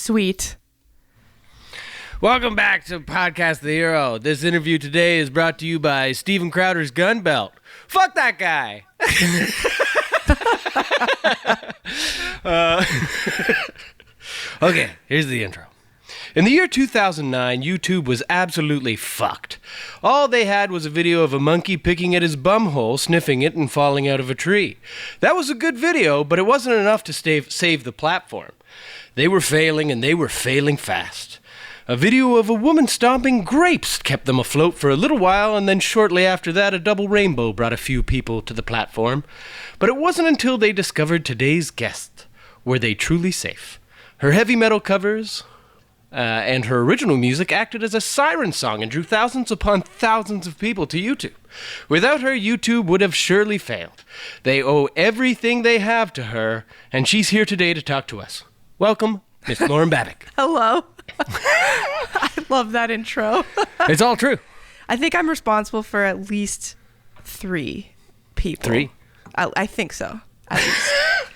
Sweet. Welcome back to Podcast the Hero. This interview today is brought to you by Steven Crowder's Gun Belt. Fuck that guy. Okay, here's the intro. In the year 2009, YouTube was absolutely fucked. All they had was a video of a monkey picking at his bumhole, sniffing it, and falling out of a tree. That was a good video, but it wasn't enough to save the platform. They were failing, and they were failing fast. A video of a woman stomping grapes kept them afloat for a little while, and then shortly after that, a double rainbow brought a few people to the platform. But it wasn't until they discovered today's guest were they truly safe. Her heavy metal covers and her original music acted as a siren song and drew thousands upon thousands of people to YouTube. Without her, YouTube would have surely failed. They owe everything they have to her, and she's here today to talk to us. Welcome, Miss Lauren Babic. Hello. I love that intro. It's all true. I think I'm responsible for at least 3 people. 3? I think so. At least.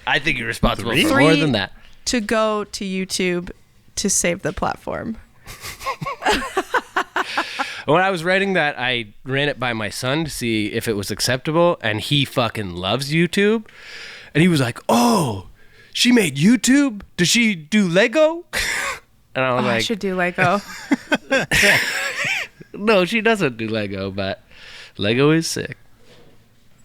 I think you're responsible 3? for more than that. To go to YouTube to save the platform. When I was writing that, I ran it by my son to see if it was acceptable, and he fucking loves YouTube. And he was like, oh, she made YouTube? Does she do Lego? And I was like, I should do Lego. no, she doesn't do Lego, but Lego is sick.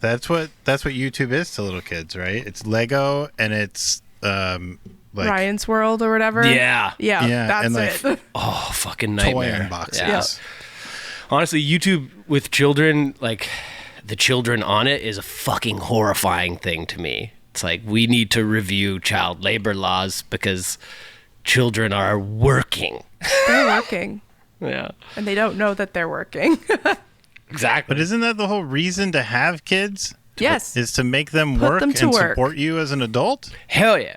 That's what YouTube is to little kids, right? It's Lego and it's like Ryan's World or whatever. Yeah. Yeah, that's and like, it. Oh, fucking toy nightmare. unboxings. Yeah. Honestly, YouTube with children, like the children on it, is a fucking horrifying thing to me. It's like we need to review child labor laws because children are working. They're working. Yeah. And they don't know that they're working. Exactly. But isn't that the whole reason to have kids? Yes. Is to make them Put work them to and work. support you as an adult? Hell yeah.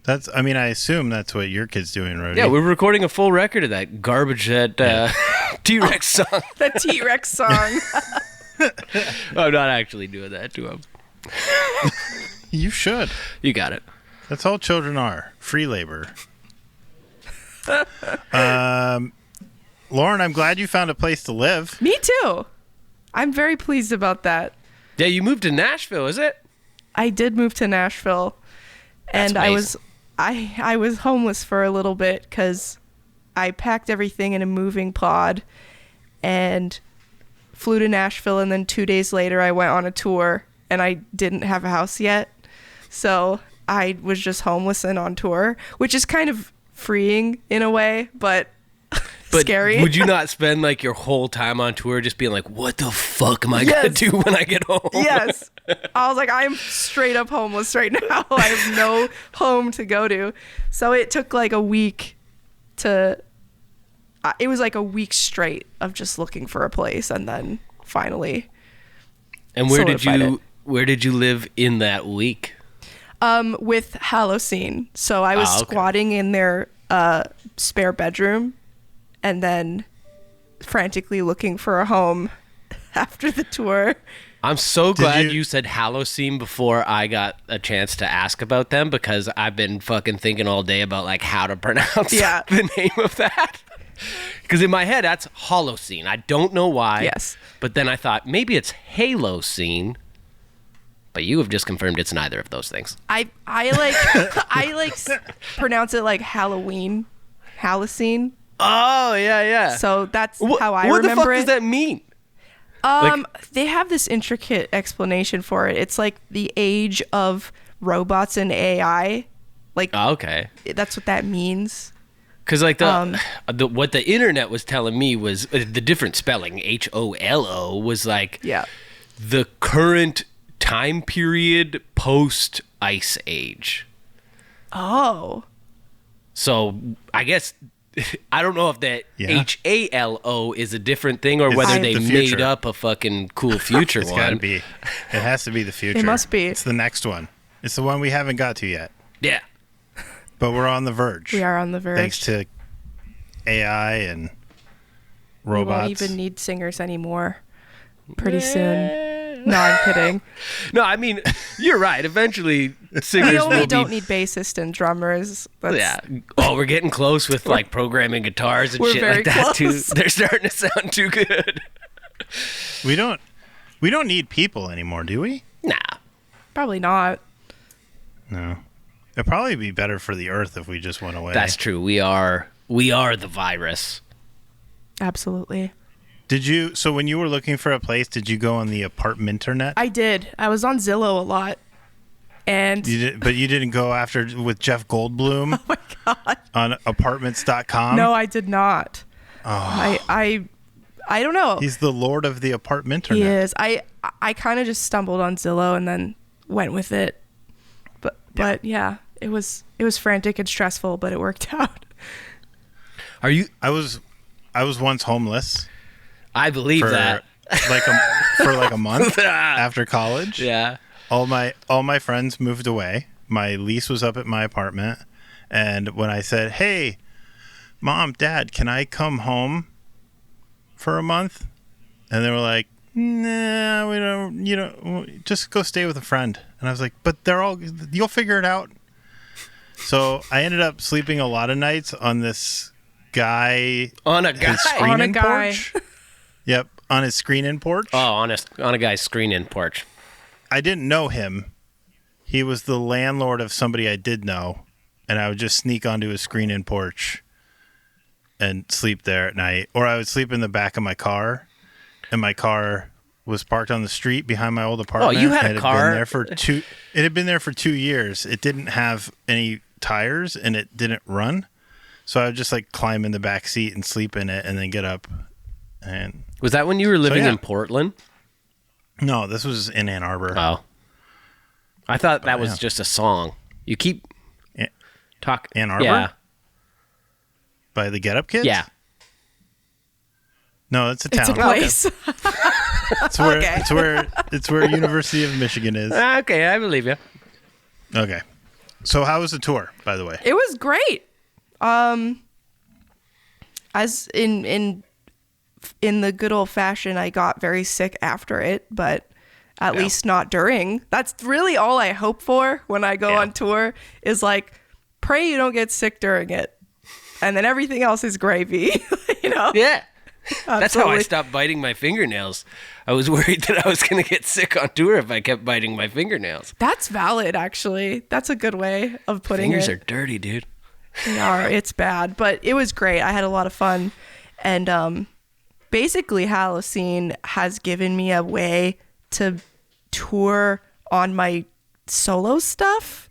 I assume that's what your kid's doing, Rody. Yeah, we're recording a full record of that garbage, that T-Rex song. The T-Rex song. I'm not actually doing that to him. You should. You got it. That's all children are. Free labor. Lauren, I'm glad you found a place to live. Me too. I'm very pleased about that. Yeah, you moved to Nashville, is it? I did move to Nashville, and That's I was homeless for a little bit because I packed everything in a moving pod and flew to Nashville, and then 2 days later I went on a tour, and I didn't have a house yet, so I was just homeless and on tour, which is kind of freeing in a way, but scary. Would you not spend like your whole time on tour just being like, what the fuck am I gonna do when I get home? Yes. I was like, I'm straight up homeless right now. I have no home to go to. So it took like a week it was like a week straight of just looking for a place, and then finally. And where did you live in that week? With Halocene. So I was squatting in their spare bedroom and then frantically looking for a home after the tour. I'm so glad you said Halocene before I got a chance to ask about them, because I've been fucking thinking all day about like how to pronounce the name of that. Because in my head, that's Holocene. I don't know why. Yes. But then I thought maybe it's Halocene. But you have just confirmed it's neither of those things. I pronounce it like Halloween. Halocene. Oh, yeah. So that's how I remember it. What the fuck does that mean? They have this intricate explanation for it. It's like the age of robots and AI. Like, okay, that's what that means. Because like what the internet was telling me was the different spelling, HOLO, was like the current time period post Ice Age. Oh. So I guess I don't know if that HALO is a different thing, or whether they made up a fucking cool future It's one. gotta be. It has to be the future. It must be. It's the next one. It's the one we haven't got to yet. Yeah. But we're on the verge. We are on the verge. Thanks to AI and robots. We won't even need singers anymore pretty soon. No, I'm kidding. No, I mean, you're right. Eventually, singers We only will don't be... need bassist and drummers. Yeah. Oh, we're getting close with like programming guitars and We're shit very like that too. close. They're starting to sound too good. We don't need people anymore, do we? Nah. Probably not. No. It'd probably be better for the earth if we just went away. That's true. We are the virus. Absolutely. So when you were looking for a place, did you go on the apartment internet? I did. I was on Zillow a lot. And But you didn't go after with Jeff Goldblum oh my God. on apartments.com? No, I did not. Oh. I don't know. He's the lord of the apartment He internet. is. I kind of just stumbled on Zillow and then went with it. But yeah, it was frantic and stressful, but it worked out. Are you? I was once homeless. I believe that. For like a month after college. Yeah. All my friends moved away. My lease was up at my apartment, and when I said, "Hey, Mom, Dad, can I come home for a month?" and they were like, "Nah, we don't. You know, just go stay with a friend." And I was like, "But you'll figure it out." So I ended up sleeping a lot of nights on this guy On a guy. his screen-in On a guy. porch. Yep, on his screen-in porch. Oh, on a guy's screen-in porch. I didn't know him. He was the landlord of somebody I did know, and I would just sneak onto his screen-in porch and sleep there at night. Or I would sleep in the back of my car, and my car was parked on the street behind my old apartment. Oh, you had and a car? It had been there for 2 years. It didn't have any tires, and it didn't run. So I would just like climb in the back seat and sleep in it, and then get up. And Was that when you were living yeah. in Portland? no, this was in Ann Arbor. Oh. I thought that was just a song. You keep Ann Arbor? Yeah. By the Get Up Kids? Yeah. No, it's a town. It's a place. It's where University of Michigan is. Okay, I believe you. Okay. So how was the tour, by the way? It was great. As in the good old fashioned, I got very sick after it, but at least not during. That's really all I hope for when I go on tour is like, pray you don't get sick during it. And then everything else is gravy, you know? Yeah. That's how I Absolutely. stopped biting my fingernails. I was worried that I was going to get sick on tour if I kept biting my fingernails. That's valid, actually. That's a good way of putting Fingers it. are dirty, dude. They are. It's bad, but it was great. I had a lot of fun. And basically, Holocene has given me a way to tour on my solo stuff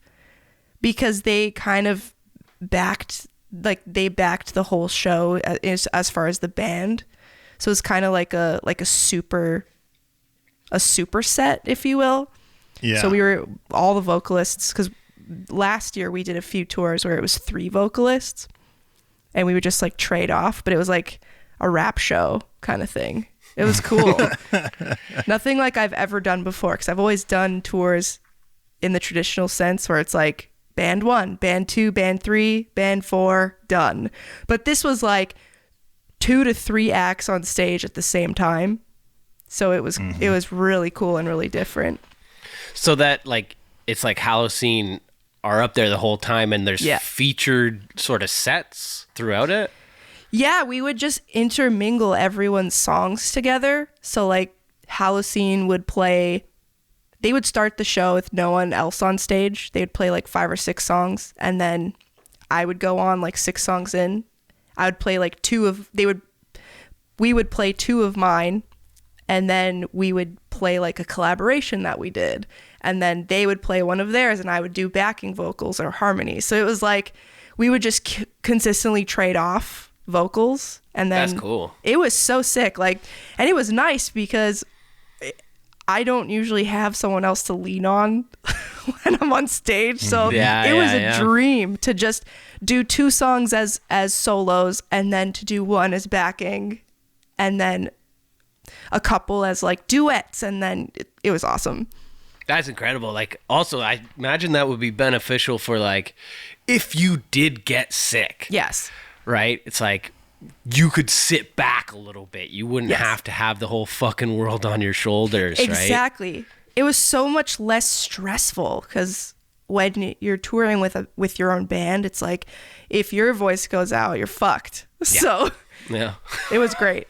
because they kind of backed the whole show as far as the band. So it's kind of like a super set, if you will. Yeah. So we were all the vocalists, because last year we did a few tours where it was 3 vocalists and we would just like trade off, but it was like a rap show kind of thing. It was cool. Nothing like I've ever done before, because I've always done tours in the traditional sense where it's like band 1, band 2, band 3, band 4, done. But this was like 2 to 3 acts on stage at the same time. So it was really cool and really different. So that like it's like Holocene are up there the whole time and there's featured sort of sets throughout it. Yeah, we would just intermingle everyone's songs together. So like Holocene would play, they would start the show with no one else on stage. They would play like 5 or 6 songs, and then I would go on like 6 songs in. I would play like we would play 2 of mine, and then we would play like a collaboration that we did. And then they would play one of theirs, and I would do backing vocals or harmonies. So it was like we would just consistently trade off vocals. And then That's cool. It was so sick. Like, and it was nice because I don't usually have someone else to lean on when I'm on stage. So it was a dream to just do 2 songs as solos, and then to do one as backing, and then a couple as like duets. And then it was awesome. That's incredible. Like, also, I imagine that would be beneficial for like if you did get sick. Yes. Right? It's like you could sit back a little bit. You wouldn't have to have the whole fucking world on your shoulders, right? Exactly. It was so much less stressful because when you're touring with your own band, it's like if your voice goes out, you're fucked. Yeah. So Yeah. it was great.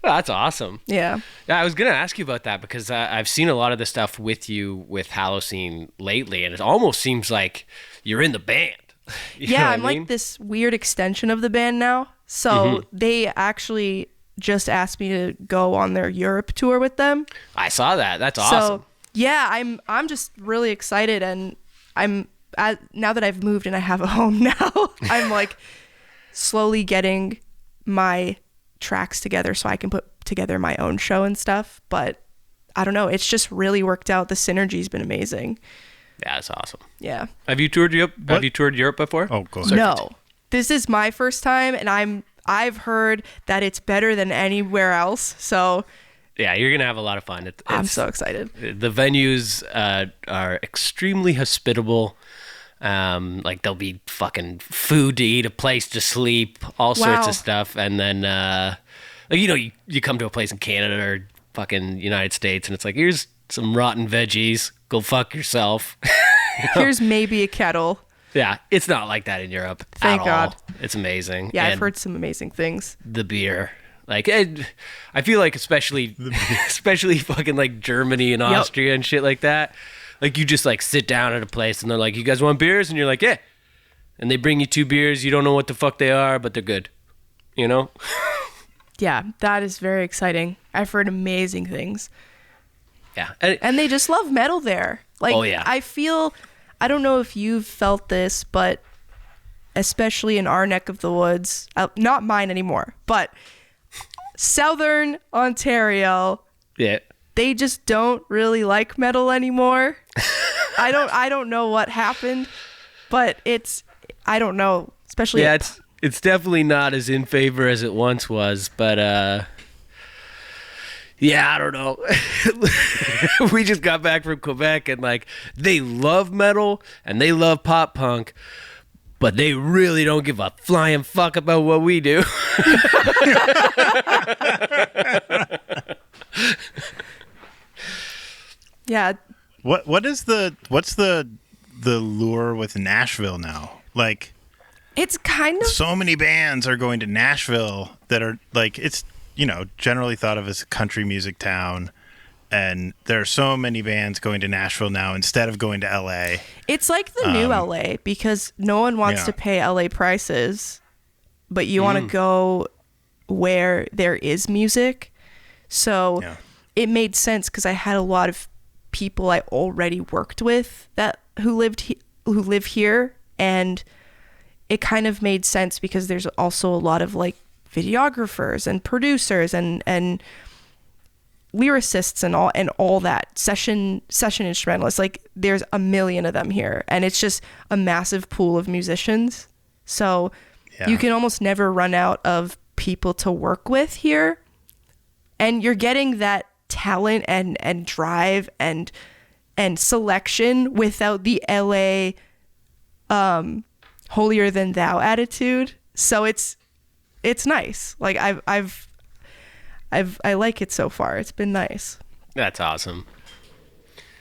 Well, that's awesome. Yeah. Yeah, I was going to ask you about that because I've seen a lot of the stuff with you with Halocene lately, and it almost seems like you're in the band. You know what I'm I mean? like this weird extension of the band now. So they actually just asked me to go on their Europe tour with them. I saw that. That's awesome. So yeah, I'm just really excited, and now that I've moved and I have a home now, I'm like slowly getting my tracks together so I can put together my own show and stuff. But I don't know, it's just really worked out. The synergy's been amazing. Yeah, that's awesome. Yeah. Have you toured Europe? Have you toured Europe before? Oh, cool. No, this is my first time, and I've heard that it's better than anywhere else. So Yeah, you're gonna have a lot of fun. I'm so excited. The venues are extremely hospitable. Like there'll be fucking food to eat, a place to sleep, all sorts Wow. of stuff, and then like you come to a place in Canada or fucking United States, and it's like here's some rotten veggies, go fuck yourself. Here's maybe a kettle. Yeah, it's not like that in Europe. Thank at God. all. It's amazing. Yeah, I've And heard some amazing things. the beer. Like I feel like especially fucking like Germany and Austria and shit like that. Like you just like sit down at a place and they're like, "You guys want beers?" And you're like, "Yeah." And they bring you 2 beers. You don't know what the fuck they are, but they're good. You know? Yeah, that is very exciting. I've heard amazing things. Yeah. And they just love metal there. Like, Oh, yeah. I don't know if you've felt this, but especially in our neck of the woods, not mine anymore, but Southern Ontario, yeah. they just don't really like metal anymore. I don't know what happened, but I don't know, especially Yeah, it's definitely not as in favor as it once was, but yeah, I don't know. We just got back from Quebec and like they love metal and they love pop punk, but they really don't give a flying fuck about what we do. Yeah. What's the lure with Nashville now? Like It's kind of so many bands are going to Nashville that are like it's generally thought of as a country music town, and there are so many bands going to Nashville now instead of going to LA. It's like the new LA because no one wants to pay LA prices, but you want to go where there is music. So it made sense because I had a lot of people I already worked with who live here, and it kind of made sense because there's also a lot of like videographers and producers and lyricists and all that session instrumentalists. Like there's a million of them here, and it's just a massive pool of musicians. So you can almost never run out of people to work with here, and you're getting that talent and drive and selection without the LA holier than thou attitude. So it's nice. Like I like it so far. It's been nice. That's awesome.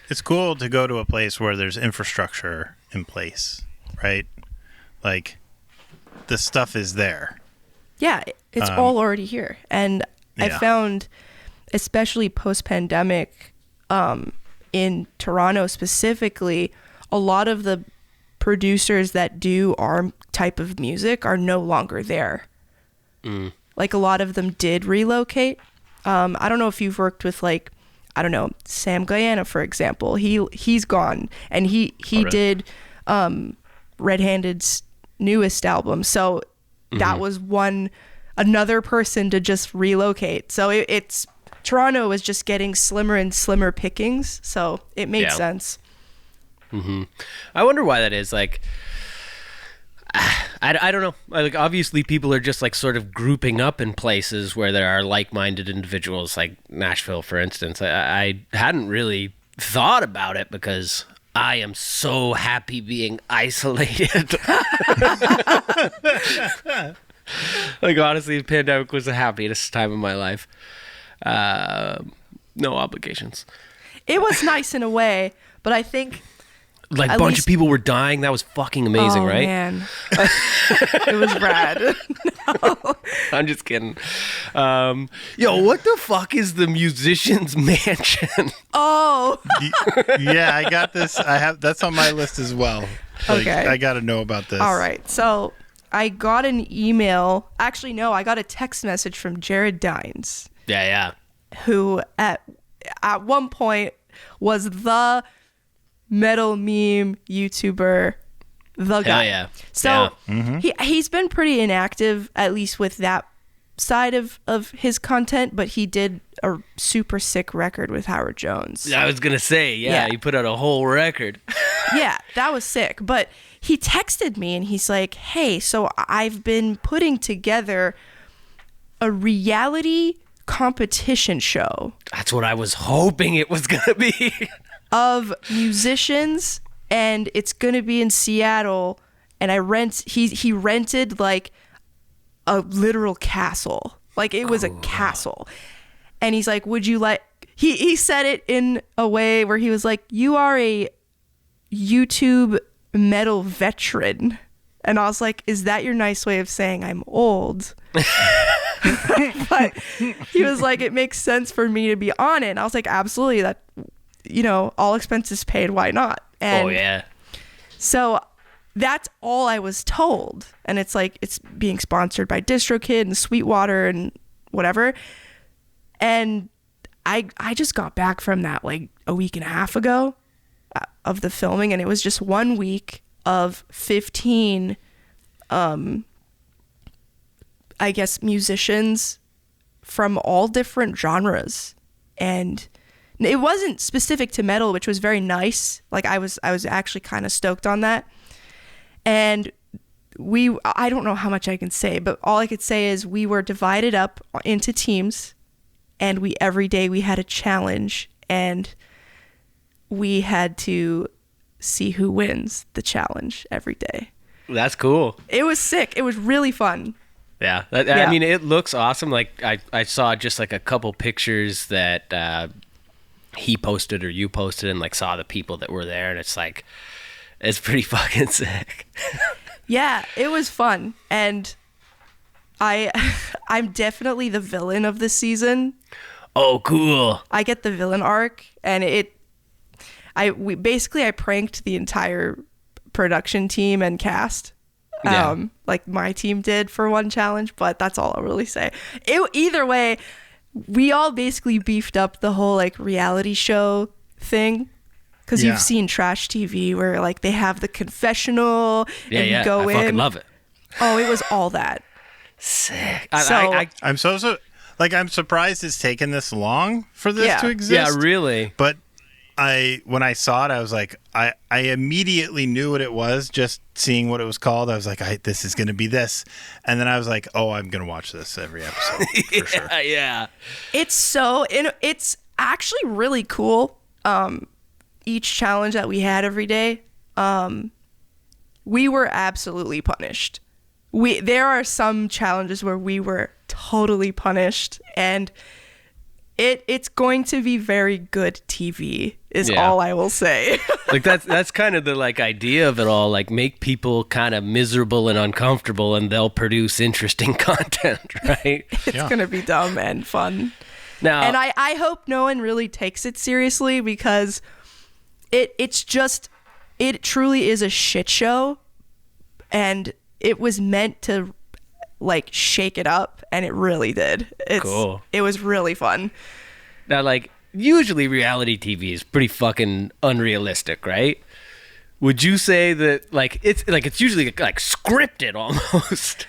It's cool to go to a place where there's infrastructure in place, right? Like the stuff is there. Yeah, it's all already here. And I Yeah. found, especially post-pandemic, in Toronto specifically, a lot of the producers that do our type of music are no longer there. Like a lot of them did relocate. I don't know if you've worked with like, I don't know, Sam Guyana, for example. He's gone, and he really? did Red Handed's newest album. So that was another person to just relocate. So it's Toronto is just getting slimmer and slimmer pickings. So it made sense. I wonder why that is. Like, I don't know. Like, obviously, people are just like sort of grouping up in places where there are like-minded individuals, like Nashville, for instance. I hadn't really thought about it because I am so happy being isolated. Like, honestly, the pandemic was the happiest time of my life. No obligations. It was nice in a way, but I think Like, a at bunch least- of people were dying. That was fucking amazing, right? Man. It was rad. I'm just kidding. Yo, what the fuck is the musician's mansion? Oh. Yeah, I got this. That's on my list as well. Like, Okay. I got to know about this. All right. So I got an email. Actually, no, I got a text message from Jared Dines, Yeah. who at one point was the metal meme YouTuber, the guy. yeah. So Yeah. he's been pretty inactive, at least with that side of his content, but he did a super sick record with Howard Jones. I was going to say, Yeah. he put out a whole record. Yeah, that was sick. But he texted me and he's like, hey, so I've been putting together a reality competition show That's what I was hoping it was going to be. of musicians, and it's going to be in Seattle. And he rented like a literal castle. Like it was a castle. And he's like, would you like, he said it in a way where he was like, you are a YouTube metal veteran. And I was like, is that your nice way of saying I'm old? But he was like, it makes sense for me to be on it. And I was like, absolutely, that, all expenses paid, why not? And Oh, yeah. so that's all I was told. And it's like, it's being sponsored by DistroKid and Sweetwater and whatever. And I just got back from that like a week and a half ago of the filming. And it was just 1 week of 15, I guess, musicians from all different genres. And it wasn't specific to metal, which was very nice. Like I was actually kind of stoked on that. And I don't know how much I can say, but all I could say is we were divided up into teams, and every day we had a challenge, and we had to see who wins the challenge every day. That's cool. It was sick. It was really fun. Yeah. Yeah. I mean, it looks awesome. Like, I saw just like a couple pictures that he posted or you posted, and like saw the people that were there, and it's like, it's pretty fucking sick. Yeah, it was fun. And I'm definitely the villain of this season. Oh, cool. I get the villain arc, and I pranked the entire production team and cast. Yeah. Like my team did for one challenge, but that's all I'll really say. Either way, we all basically beefed up the whole like reality show thing. Because Yeah. you've seen trash TV where like they have the confessional Yeah, and yeah. you go I in. fucking love it. Oh, it was all that. Sick. So- I'm I'm surprised it's taken this long for this Yeah. to exist. Yeah, really. But when I saw it, I was like, I immediately knew what it was just seeing what it was called. I was like, this is going to be this. And then I was like, oh, I'm going to watch this every episode for sure. Yeah. It's actually really cool. Each challenge that we had every day, we were absolutely punished. There are some challenges where we were totally punished, and it's going to be very good TV is Yeah. all I will say. Like that's kind of the like idea of it all. Like make people kind of miserable and uncomfortable, and they'll produce interesting content, right? It's Yeah. going to be dumb and fun. Now, And I hope no one really takes it seriously, because it truly is a shit show, and it was meant to like shake it up, and it really did. Cool. It was really fun. now, like usually reality TV is pretty fucking unrealistic, right? Would you say that it's usually like scripted almost?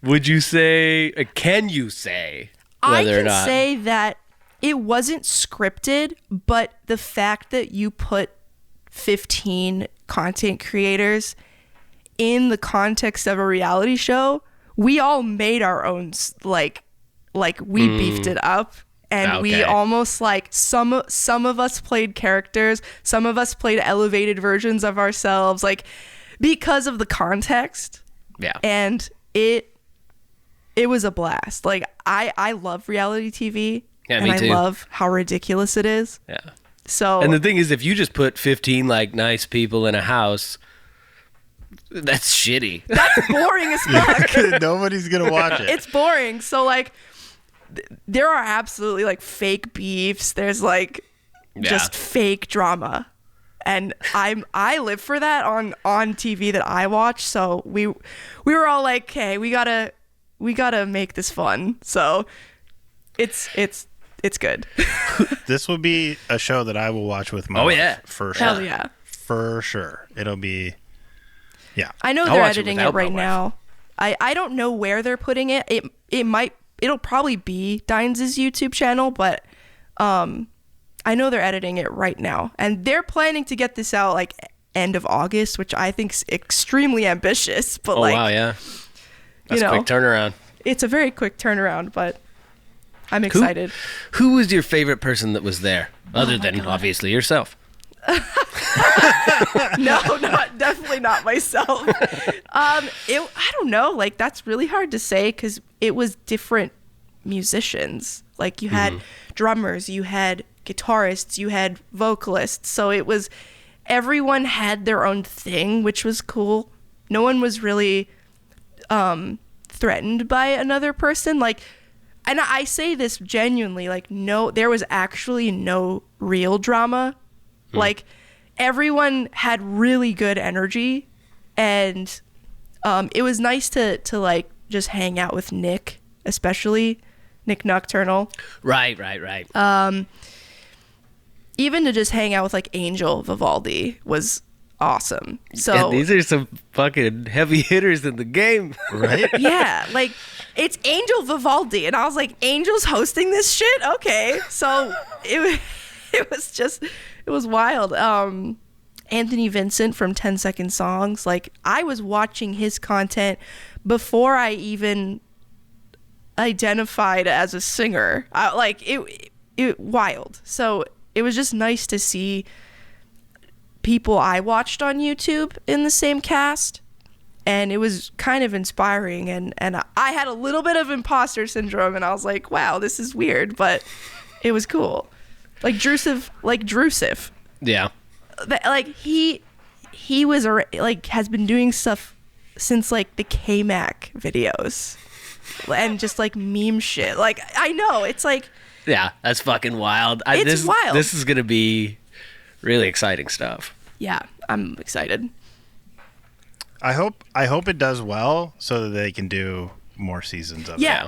Would you say? Can you say I whether or can not? say that it wasn't scripted, but the fact that you put 15 content creators in the context of a reality show, we all made our own like we beefed it up, and we Okay. almost like some of us played characters, some of us played elevated versions of ourselves, like because of the context. Yeah. And it it was a blast. Like I love reality TV. Yeah, and me too. I love how ridiculous it is. Yeah. So And the thing is, if you just put 15 like nice people in a house, that's shitty. that's boring as fuck. Nobody's gonna watch it. It's boring. So like there are absolutely like fake beefs. There's like just fake drama. And I live for that on TV that I watch. So we were all like, "Okay, we got to make this fun." So it's good. This will be a show that I will watch with my Oh, wife, yeah. for sure. Hell yeah. For sure. It'll be, yeah. I know I'll they're watch it editing it without my right wife. now. I don't know where they're putting it. It'll probably be Dines' YouTube channel, but I know they're editing it right now. And they're planning to get this out like end of August, which I think is extremely ambitious. But Oh, like, wow, yeah. That's you a know, quick turnaround. it's a very quick turnaround, but I'm excited. Who was your favorite person that was there, other than obviously yourself? No, definitely not myself. I don't know. Like that's really hard to say because it was different musicians. Like you had drummers, you had guitarists, you had vocalists. So it was everyone had their own thing, which was cool. No one was really threatened by another person. Like, and I say this genuinely. Like, no, there was actually no real drama. Like everyone had really good energy, and it was nice to like just hang out with Nick, especially Nick Nocturnal. Right. Even to just hang out with like Angel Vivaldi was awesome. So Yeah, these are some fucking heavy hitters in the game. Right? yeah, like it's Angel Vivaldi, and I was like, Angel's hosting this shit? Okay. So it was wild. Anthony Vincent from 10 Second Songs, like I was watching his content before I even identified as a singer. It wild. So it was just nice to see people I watched on YouTube in the same cast, and it was kind of inspiring, and I had a little bit of imposter syndrome, and I was like, wow, this is weird, but it was cool. Like Drusif. Yeah. Like he was like has been doing stuff since like the K-Mac videos and just like meme shit. Like I know it's like Yeah, that's fucking wild. It's wild. This is going to be really exciting stuff. yeah, I'm excited. I hope it does well so that they can do more seasons of it. Yeah,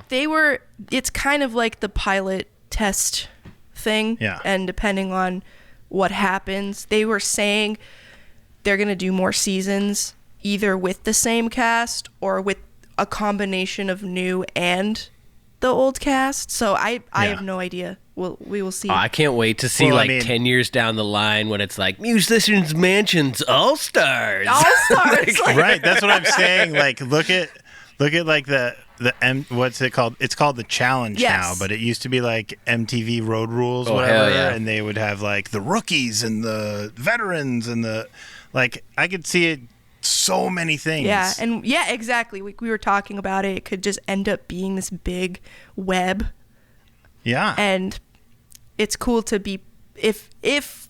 it's kind of like the pilot test thing. Yeah. And depending on what happens, they were saying they're going to do more seasons either with the same cast or with a combination of new and the old cast. So I have no idea. We will see. Oh, I can't wait to see 10 years down the line when it's like Musicians Mansions All-Stars. All-Stars. Right, that's what I'm saying. Like look at like the what's it called? It's called the Challenge now, but it used to be like MTV Road Rules, whatever, hell yeah. and they would have like the rookies and the veterans and the like. I could see it so many things. Yeah, and yeah, exactly. We were talking about it. It could just end up being this big web. Yeah, And it's cool to be if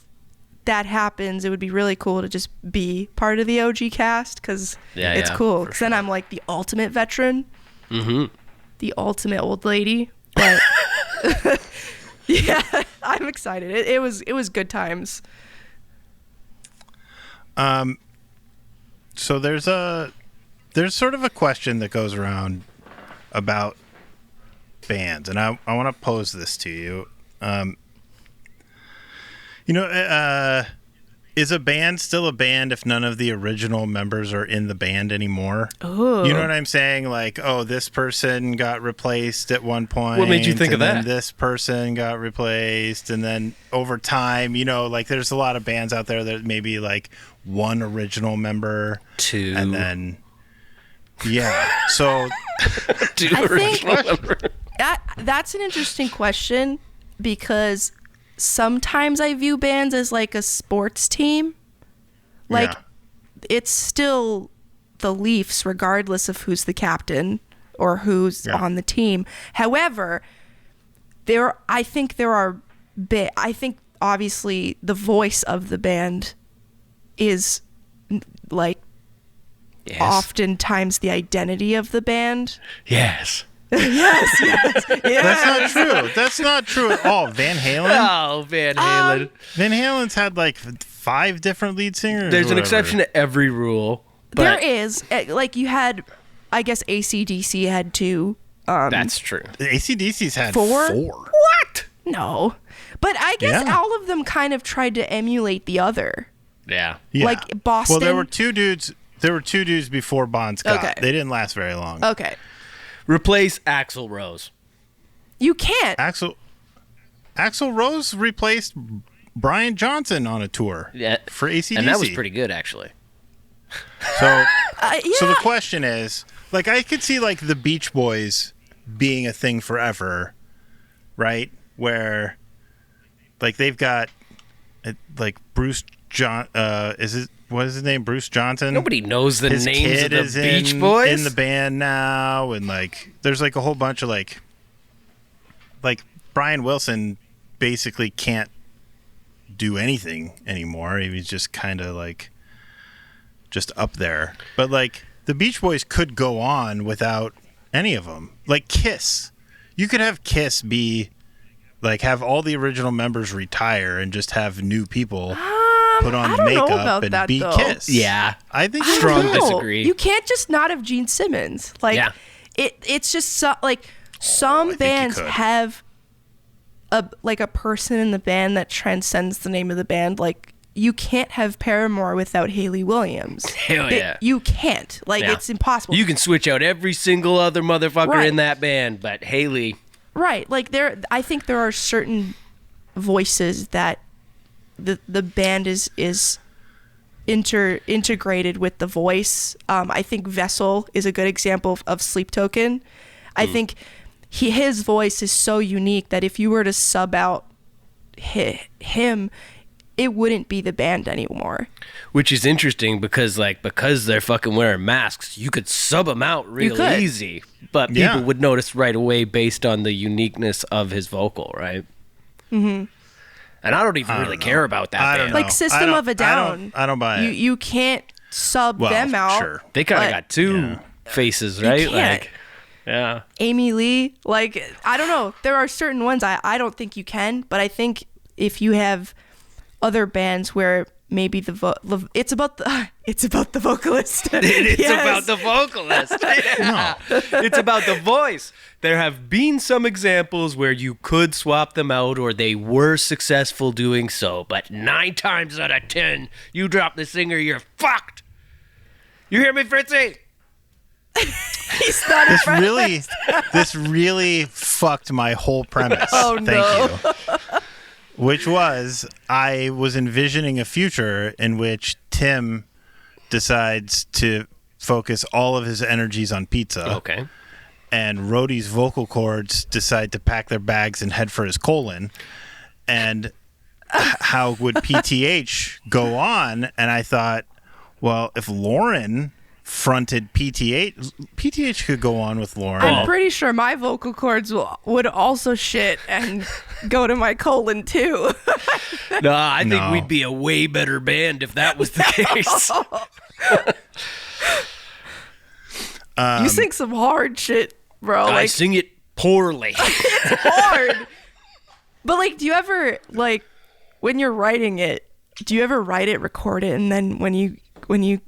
that happens, it would be really cool to just be part of the OG cast because it's cool. Because then I'm like the ultimate veteran, the ultimate old lady. But yeah, I'm excited. It was good times. So there's sort of a question that goes around about bands, and I want to pose this to you. Is a band still a band if none of the original members are in the band anymore? Oh, You know what I'm saying? Like, oh, this person got replaced at one point. What made you think of and then that? This person got replaced, and then over time, like there's a lot of bands out there that maybe like one original member, Two. and then so Two I think- original members. that's an interesting question because sometimes I view bands as like a sports team. Like Yeah. it's still the Leafs regardless of who's the captain. or who's on the team. However, I think obviously the voice of the band is like oftentimes the identity of the band. Yes. Yes. That's not true at all. Van Halen? Oh, Van Halen. Van Halen's had like 5 different lead singers. There's an exception to every rule. But there is. Like you had, I guess AC/DC had 2. That's true. AC/DC's had 4? 4. What? No. But I guess all of them kind of tried to emulate the other. Yeah. Like Boston. Well, there were 2 dudes. There were 2 dudes before Bon Scott. Okay. They didn't last very long. Okay. Replace Axl Rose. You can't. Axl Rose replaced Brian Johnson on a tour for AC/DC. And that was pretty good, actually. So the question is, like, I could see like the Beach Boys being a thing forever, right? Where, like, they've got like Bruce what is his name? Bruce Johnson. Nobody knows the His names kid of is the Beach Boys. in the band now, and like there's like a whole bunch of like Brian Wilson basically can't do anything anymore. He's just kind of like just up there. But like the Beach Boys could go on without any of them. Like Kiss, you could have Kiss be like have all the original members retire and just have new people put on the makeup and be Kiss. Yeah, I think strong disagree. You can't just not have Gene Simmons. Like it's just some bands have a person in the band that transcends the name of the band. Like you can't have Paramore without Hayley Williams. Hell yeah. You can't. Like it's impossible. You can switch out every single other motherfucker in that band, but Hayley. Right. Like I think there are certain voices that the band is integrated with the voice. I think Vessel is a good example of Sleep Token. I think his voice is so unique that if you were to sub out him, it wouldn't be the band anymore. Which is interesting because they're fucking wearing masks, you could sub them out real easy, but people would notice right away based on the uniqueness of his vocal, right? Mm-hmm. And I don't even really care about that band. Like System of a Down. I don't buy it. You can't sub them out. Sure. They kind of got 2 faces, right? You can't. Like, yeah. Amy Lee, like, I don't know. There are certain ones I don't think you can, but I think if you have other bands where maybe it's about the vocalist. It's about the vocalist. Yeah. It's about the voice. There have been some examples where you could swap them out or they were successful doing so, but 9 times out of 10, you drop the singer, you're fucked. You hear me, Fritzy? He's not this really fucked my whole premise. Oh, Thank you. Which was, I was envisioning a future in which Tim decides to focus all of his energies on pizza. Okay. And Rody's vocal cords decide to pack their bags and head for his colon. And how would PTH go on? And I thought, well, if Lauren fronted PTH could go on with Lauren. I'm pretty sure my vocal cords would also shit and go to my colon too. No, I think we'd be a way better band if that was the case. You sing some hard shit, bro. I sing it poorly. It's hard. But like, do you ever, like, when you're writing it, do you ever write it, record it, and then when you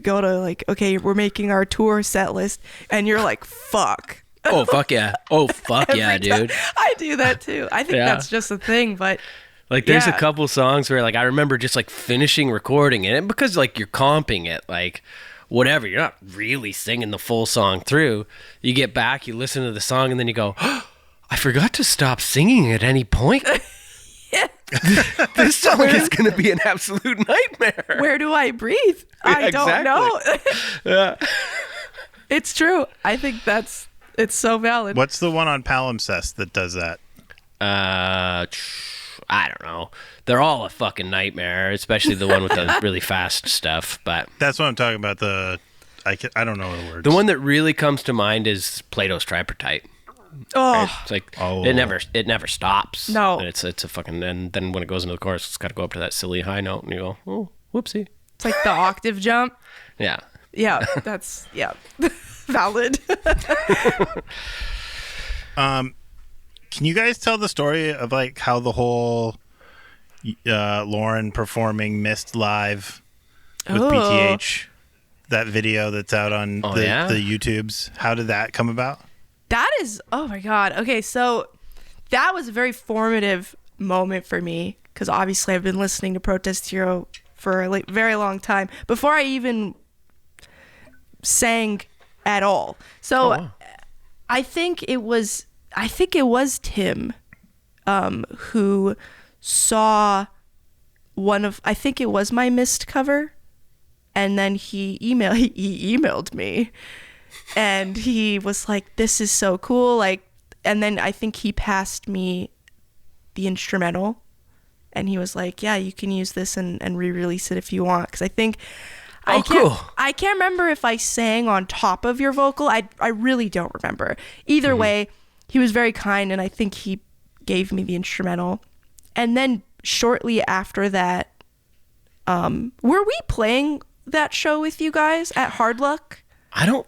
go to like, okay, we're making our tour set list, and you're like, fuck. Oh, fuck yeah. Oh, fuck yeah, dude. I do that too. I think that's just a thing, but like there's a couple songs where like I remember just like finishing recording it, and because like you're comping it, like whatever, you're not really singing the full song through. You get back, you listen to the song, and then you go, oh, I forgot to stop singing at any point. This song is going to be an absolute nightmare. Where do I breathe? I don't know. Yeah. It's true. I think it's so valid. What's the one on Palimpsest that does that? I don't know. They're all a fucking nightmare, especially the one with the really fast stuff. But that's what I'm talking about. The I don't know the words. The one that really comes to mind is Plato's Tripartite. Oh, Right? It's like it never stops. No. And it's a fucking, and then when it goes into the chorus, it's got to go up to that silly high note, and you go, oh, whoopsie. it's like the octave jump. Yeah. Yeah, that's valid. Can you guys tell the story of like how the whole Lauren performing Mist live with BTH, that video that's out on the YouTubes? How did that come about? That is, oh my God. Okay, so that was a very formative moment for me because obviously I've been listening to Protest Hero for a very long time before I even sang at all. So I think it was Tim who saw I think it was my Mist cover, and then he emailed me. And he was like, this is so cool. Like, and then I think he passed me the instrumental and he was like, yeah, you can use this and re-release it if you want. Cause I think, cool. I can't remember if I sang on top of your vocal. I really don't remember. Either way, he was very kind. And I think he gave me the instrumental. And then shortly after that, were we playing that show with you guys at Hard Luck? I don't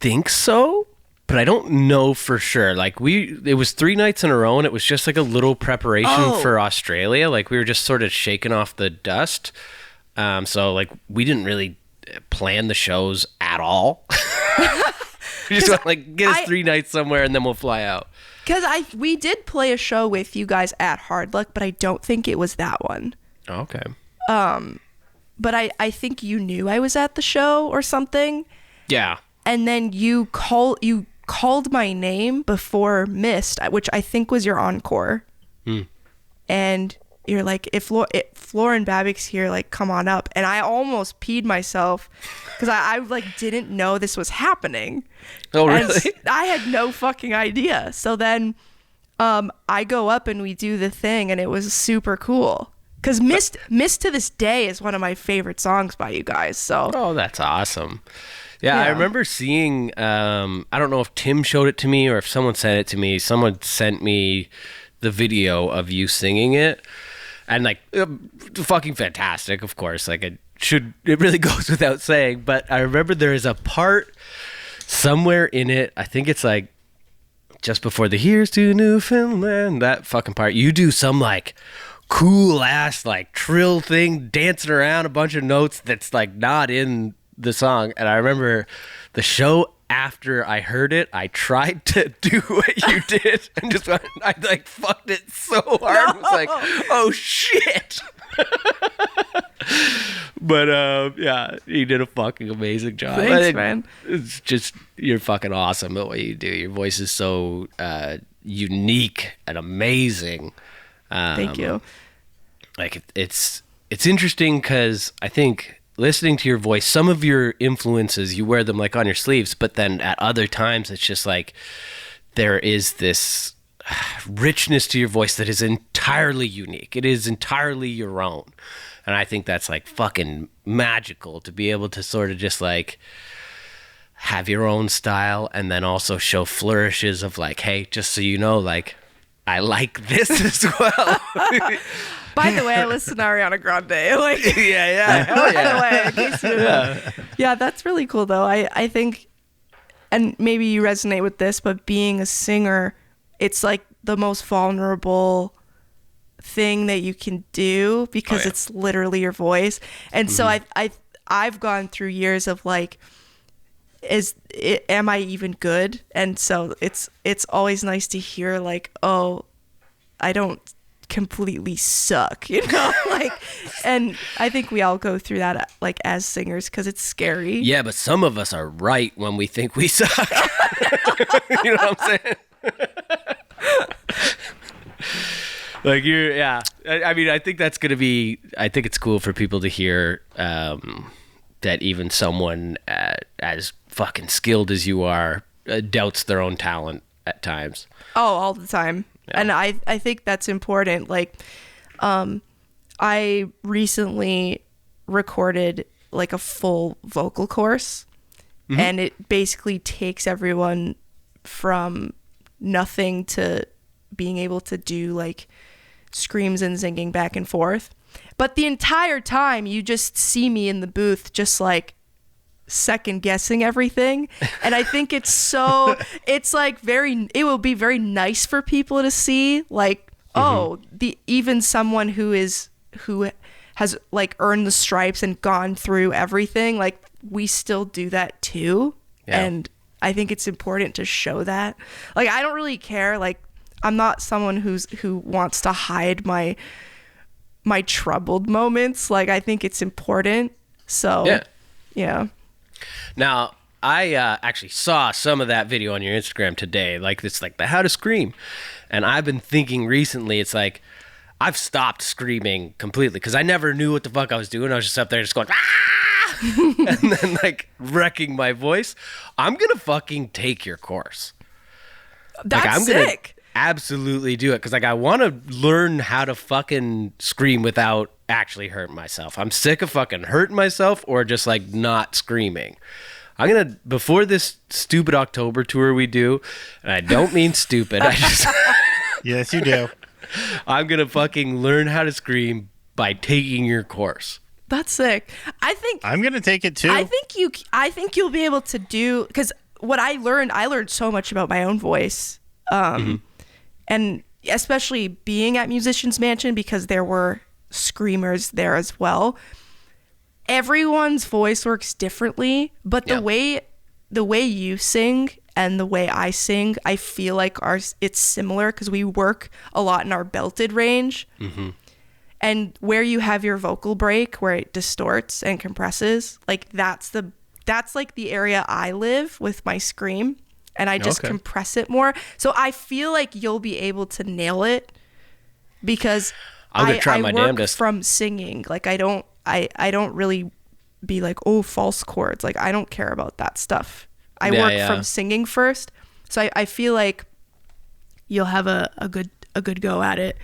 think so, but I don't know for sure. Like it was 3 nights in a row, and it was just like a little preparation for Australia. Like we were just sort of shaking off the dust. So like we didn't really plan the shows at all. We just went like, get us 3 nights somewhere and then we'll fly out. Because we did play a show with you guys at Hard Luck, but I don't think it was that one. Okay. But I think you knew I was at the show or something. Yeah. And then you called my name before Mist, which I think was your encore. And you're like, if Lauren Babic's here, like, come on up. And I almost peed myself because I like didn't know this was happening. Oh, really? And I had no fucking idea. So then I go up and we do the thing, and it was super cool. Because Mist to this day is one of my favorite songs by you guys. So. Oh, that's awesome. Yeah, I remember seeing, I don't know if Tim showed it to me or if someone sent it to me. Someone sent me the video of you singing it. And like, fucking fantastic, of course. Like it really goes without saying. But I remember there is a part somewhere in it. I think it's like just before the "Here's to Newfoundland," that fucking part. You do some like cool ass like trill thing, dancing around a bunch of notes that's like not in the song. And I remember the show after I heard it, I tried to do what you did and just went, I like fucked it so hard. I was like, oh shit. But yeah, you did a fucking amazing job. Thanks, man. It's just, you're fucking awesome at what you do. Your voice is so unique and amazing. Thank you. Like it's interesting because I think listening to your voice, some of your influences, you wear them like on your sleeves, but then at other times it's just like there is this richness to your voice that is entirely unique. It is entirely your own. And I think that's like fucking magical to be able to sort of just like have your own style and then also show flourishes of like, hey, just so you know, like I like this as well. By the way, I listen to Ariana Grande. Like, yeah. Hell by the way, in case you know. Yeah, that's really cool though. I think, and maybe you resonate with this, but being a singer, it's like the most vulnerable thing that you can do because it's literally your voice. And so I've gone through years of like, am I even good? And so it's always nice to hear like, oh, I don't completely suck, you know, like, and I think we all go through that like as singers because it's scary. Yeah, but some of us are right when we think we suck. You know what I'm saying? Like I mean, I think that's gonna be. I think it's cool for people to hear that even someone as fucking skilled as you are doubts their own talent at times. Oh, all the time. Yeah. And I think that's important. Like, I recently recorded like a full vocal course, and it basically takes everyone from nothing to being able to do like screams and singing back and forth. But the entire time you just see me in the booth just like second guessing everything, and I think it's like it will be very nice for people to see like even someone who has like earned the stripes and gone through everything, like we still do that too. And I think it's important to show that. Like I don't really care, like I'm not someone who wants to hide my troubled moments. Like I think it's important. So yeah. Now, I actually saw some of that video on your Instagram today, like this, like the how to scream. And I've been thinking recently, it's like, I've stopped screaming completely because I never knew what the fuck I was doing. I was just up there just going, ah! And then like wrecking my voice. I'm going to fucking take your course. That's like, I'm sick. Gonna absolutely do it because like I want to learn how to fucking scream without actually hurting myself. I'm sick of fucking hurting myself or just like not screaming. I'm gonna, before this stupid October tour we do, and I don't mean stupid, I just Yes, you do. I'm gonna fucking learn how to scream by taking your course. That's sick. I think I'm gonna take it too. I think you'll be able to do, because what I learned so much about my own voice, and especially being at Musicians Mansion because there were screamers there as well. Everyone's voice works differently, but the way you sing and the way I sing, I feel like it's similar because we work a lot in our belted range. And where you have your vocal break where it distorts and compresses, like that's like the area I live with my scream, and I just compress it more. So I feel like you'll be able to nail it because I work from singing. Like I don't really be like, oh, false chords. Like I don't care about that stuff. I work from singing first. So I feel like you'll have a good go at it.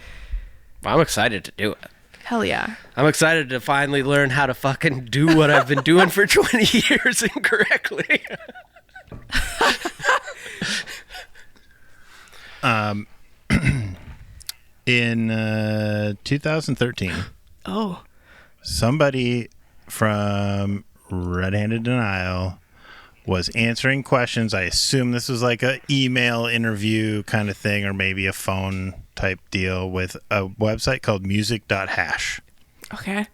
I'm excited to do it. Hell yeah. I'm excited to finally learn how to fucking do what I've been doing for 20 years incorrectly. In 2013, somebody from Red Handed Denial was answering questions. I assume this was like a email interview kind of thing, or maybe a phone type deal with a website called music.hash. Okay.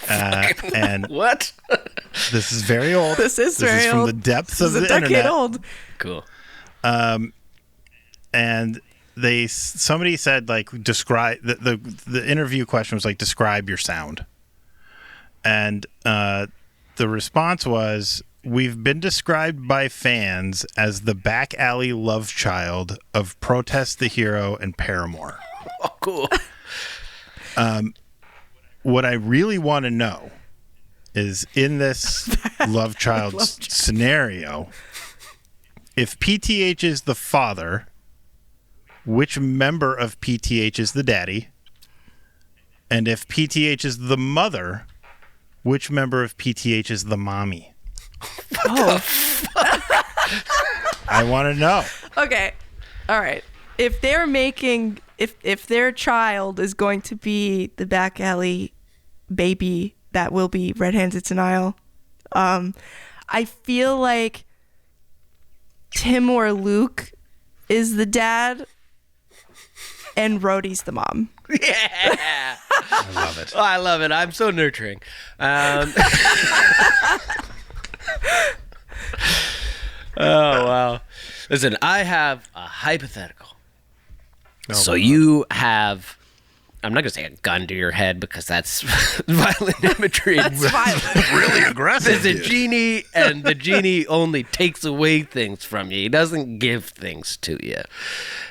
And what? This is very old. This is very from old. the depths of This is the a decade internet. old. Cool. And somebody said like describe the interview question was like describe your sound, and the response was, we've been described by fans as the back alley love child of Protest the Hero and Paramore. Oh, cool. What I really want to know is, in this love child scenario, if PTH is the father, which member of PTH is the daddy? And if PTH is the mother, which member of PTH is the mommy? Oh. I want to know. Okay. All right. If they're making, if their child is going to be the back alley baby that will be Red Handed Denial, I feel like Tim or Luke is the dad and Rody's the mom. Yeah. I love it. Oh, I love it. I'm so nurturing. Oh, wow. Listen, I have a hypothetical. So you have, I'm not going to say a gun to your head because that's violent imagery. That's violent. Really aggressive. There's a genie, and the genie only takes away things from you. He doesn't give things to you.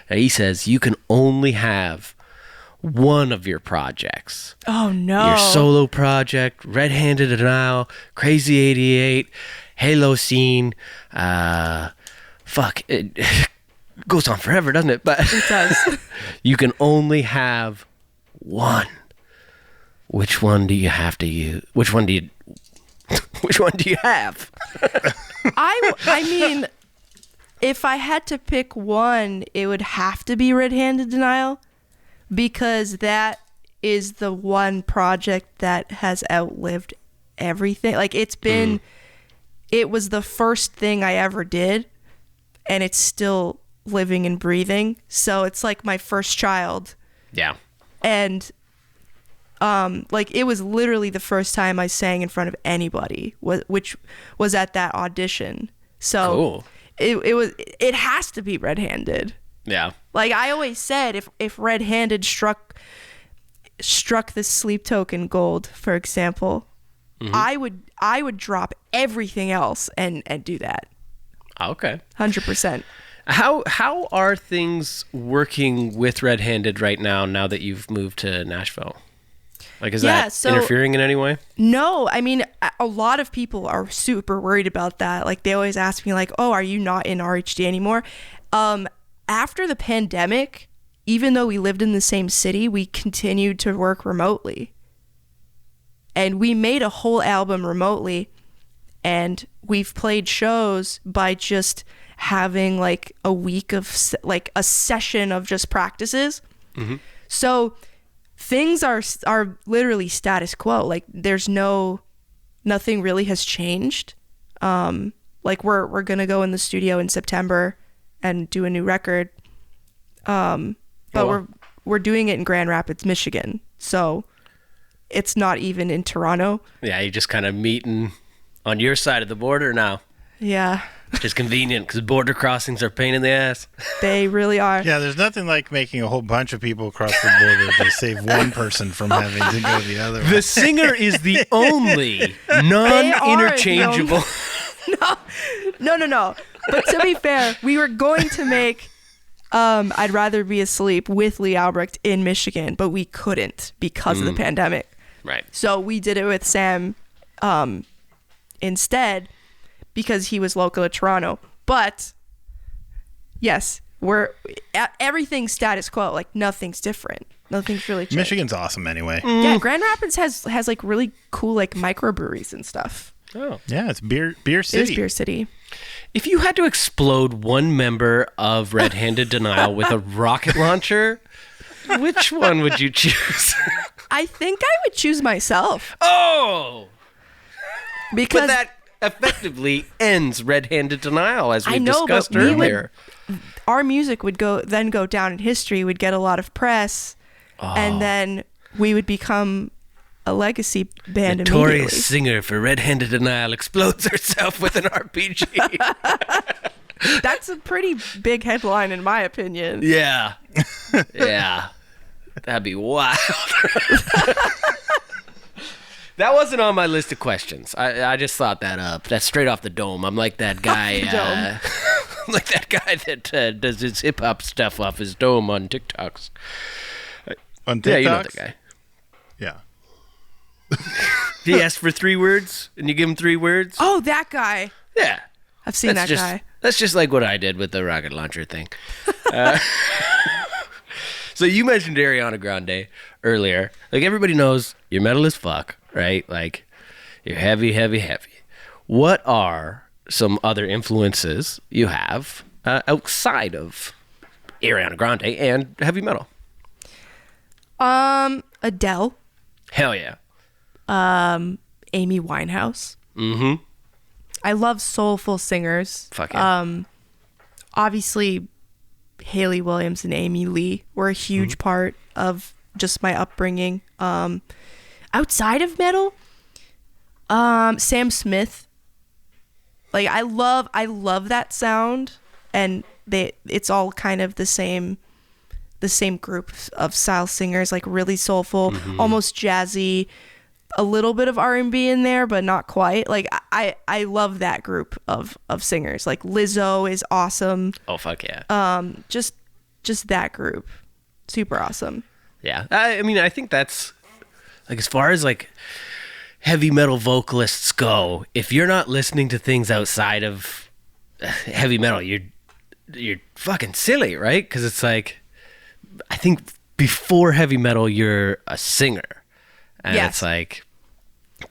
And he says you can only have one of your projects. Oh, no. Your solo project, Red Handed Denial, Crazy 88, Halo Scene. It goes on forever, doesn't it? But It does. you can only have one. Which one do you have to use? Which one do you have? I mean, if I had to pick one, it would have to be Red Handed Denial, because that is the one project that has outlived everything. Like, it's been, it was the first thing I ever did, and it's still living and breathing. So it's like my first child. Yeah. And like, it was literally the first time I sang in front of anybody, which was at that audition. So Cool. it has to be Red Handed. Yeah. Like I always said, if Red Handed struck the Sleep Token gold, for example, I would drop everything else and do that. Okay. 100%. How are things working with Red Handed right now that you've moved to Nashville? Like, is that interfering in any way? No, I mean, a lot of people are super worried about that. Like, they always ask me, like, oh, are you not in RHD anymore? After the pandemic, even though we lived in the same city, we continued to work remotely. And we made a whole album remotely, and we've played shows by just having like a week of like a session of just practices. So things are literally status quo. Like, there's nothing really has changed. Like we're gonna go in the studio in September and do a new record. But we're doing it in Grand Rapids, Michigan. So it's not even in Toronto. Yeah, you just kind of meeting on your side of the border now. Yeah. Which is convenient because border crossings are a pain in the ass. They really are. Yeah, there's nothing like making a whole bunch of people cross the border to save one person from having to go the other way. The singer is the only non-interchangeable. No. But to be fair, we were going to make I'd Rather Be Asleep with Lee Albrecht in Michigan, but we couldn't because of the pandemic. Right. So we did it with Sam instead, because he was local to Toronto. But yes, everything's status quo. Like, nothing's different. Nothing's really changed. Michigan's awesome anyway. Yeah, Grand Rapids has like really cool like microbreweries and stuff. Oh. Yeah, it's beer city. It is beer city. If you had to explode one member of Red Handed Denial with a rocket launcher, which one would you choose? I think I would choose myself. Oh! Because But that effectively ends Red Handed Denial, as we discussed earlier. Our music would go down in history, would get a lot of press, and then we would become a legacy band immediately. Notorious singer for Red Handed Denial explodes herself with an RPG. That's a pretty big headline, in my opinion. Yeah. Yeah. That'd be wild. That wasn't on my list of questions. I just thought that up. That's straight off the dome. I'm like that guy. I'm like that guy that does his hip hop stuff off his dome on TikToks. On TikToks? Yeah, you know that guy. Yeah. He asks for 3 words, and you give him 3 words. Oh, that guy. Yeah. I've seen that guy. That's just like what I did with the rocket launcher thing. So you mentioned Ariana Grande earlier. Like, everybody knows you're metal as fuck, right? Like, you're heavy, heavy, heavy. What are some other influences you have outside of Ariana Grande and heavy metal? Adele. Hell yeah. Amy Winehouse. Mm-hmm. I love soulful singers. Fuck yeah. Obviously, Hayley Williams and Amy Lee were a huge part of just my upbringing. Outside of metal, Sam Smith. Like, I love that sound, and it's all kind of the same group of style singers, like really soulful, almost jazzy, a little bit of R&B in there, but not quite. Like, I love that group of singers. Like, Lizzo is awesome. Oh, fuck yeah. Just that group. Super awesome. Yeah. I mean, I think that's, like, as far as, like, heavy metal vocalists go, if you're not listening to things outside of heavy metal, you're fucking silly, right? Because it's like, I think before heavy metal, you're a singer. And Yes. it's like,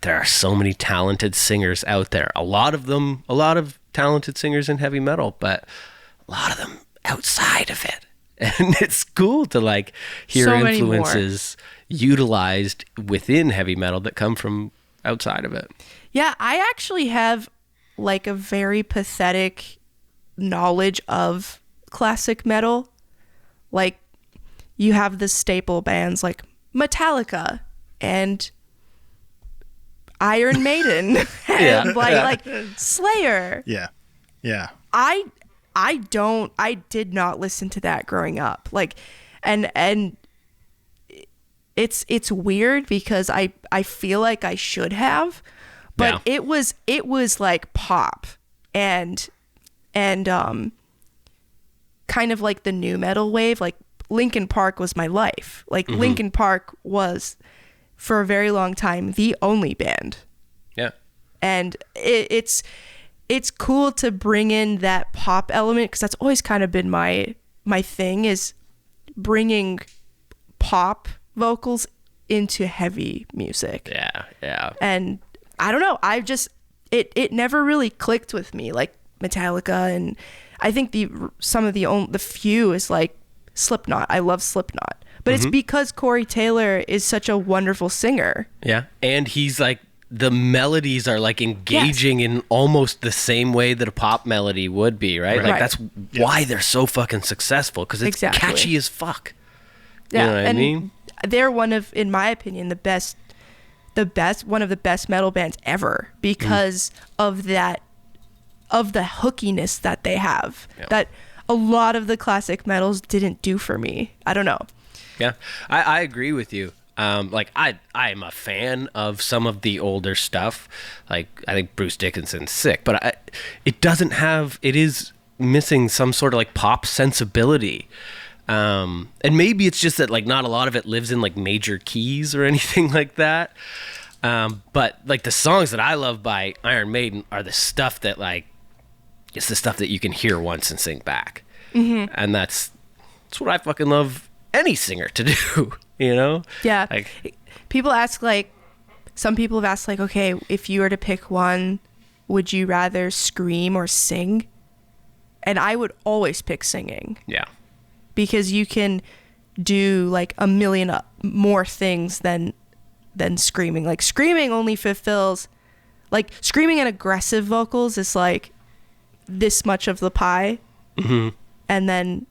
there are so many talented singers out there. A lot of talented singers in heavy metal, but a lot of them outside of it. And it's cool to like hear So many influences utilized within heavy metal that come from outside of it. Yeah, I actually have like a very pathetic knowledge of classic metal. Like, you have the staple bands like Metallica and Iron Maiden and like Slayer. Yeah. Yeah. I did not listen to that growing up. Like, and it's weird because I feel like I should have, but it was like pop and kind of like the new metal wave. Like, Linkin Park was my life. Like, Linkin Park was for a very long time the only band. Yeah. And it's cool to bring in that pop element, because that's always kind of been my thing, is bringing pop vocals into heavy music. Yeah. And I don't know, it never really clicked with me, like Metallica, and I think the few is like Slipknot. I love Slipknot, but it's because Corey Taylor is such a wonderful singer. Yeah, and he's like, the melodies are like engaging in almost the same way that a pop melody would be, right? Like, that's why they're so fucking successful, because it's catchy as fuck. Yeah, you know what I mean? They're one of, in my opinion, one of the best metal bands ever, because of that, of the hookiness that they have, that a lot of the classic metals didn't do for me. I don't know. Yeah, I agree with you. Like, I'm a fan of some of the older stuff. Like, I think Bruce Dickinson's sick, but it is missing some sort of like pop sensibility. And maybe it's just that like not a lot of it lives in like major keys or anything like that. But like the songs that I love by Iron Maiden are the stuff that like, it's the stuff that you can hear once and sing back. And that's what I fucking love any singer to do. You know? Yeah. Like, people ask, like, some people have asked, like, okay, if you were to pick one, would you rather scream or sing? And I would always pick singing. Yeah. Because you can do like a million more things than screaming. Like, screaming only fulfills, like, screaming and aggressive vocals is like this much of the pie. And then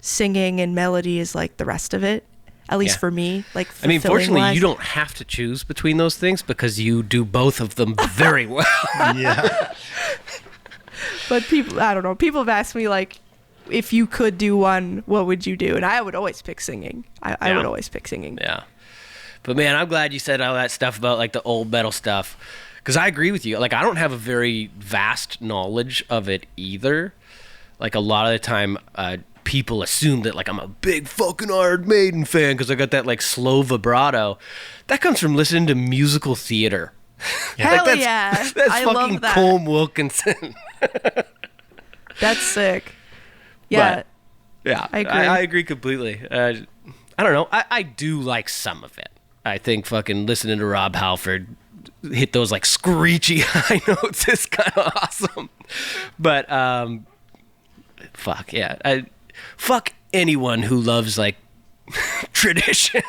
singing and melody is like the rest of it. At least for me, like, I mean, fortunately, wise. you don't have to choose between those things because you do both of them very well. Yeah. But I don't know. People have asked me, like, if you could do one, what would you do? And I would always pick singing. I would always pick singing. Yeah. But man, I'm glad you said all that stuff about like the old metal stuff, because I agree with you. Like, I don't have a very vast knowledge of it either. Like, a lot of the time, people assume that like I'm a big fucking Iron Maiden fan because I got that like slow vibrato. That comes from listening to musical theater. Hell like, that's That's I fucking love that. Colm Wilkinson. That's sick. Yeah. But, yeah, I agree. I agree completely. I don't know. I do like some of it. I think fucking listening to Rob Halford hit those like screechy high notes is kind of awesome. But fuck yeah. Fuck anyone who loves like tradition.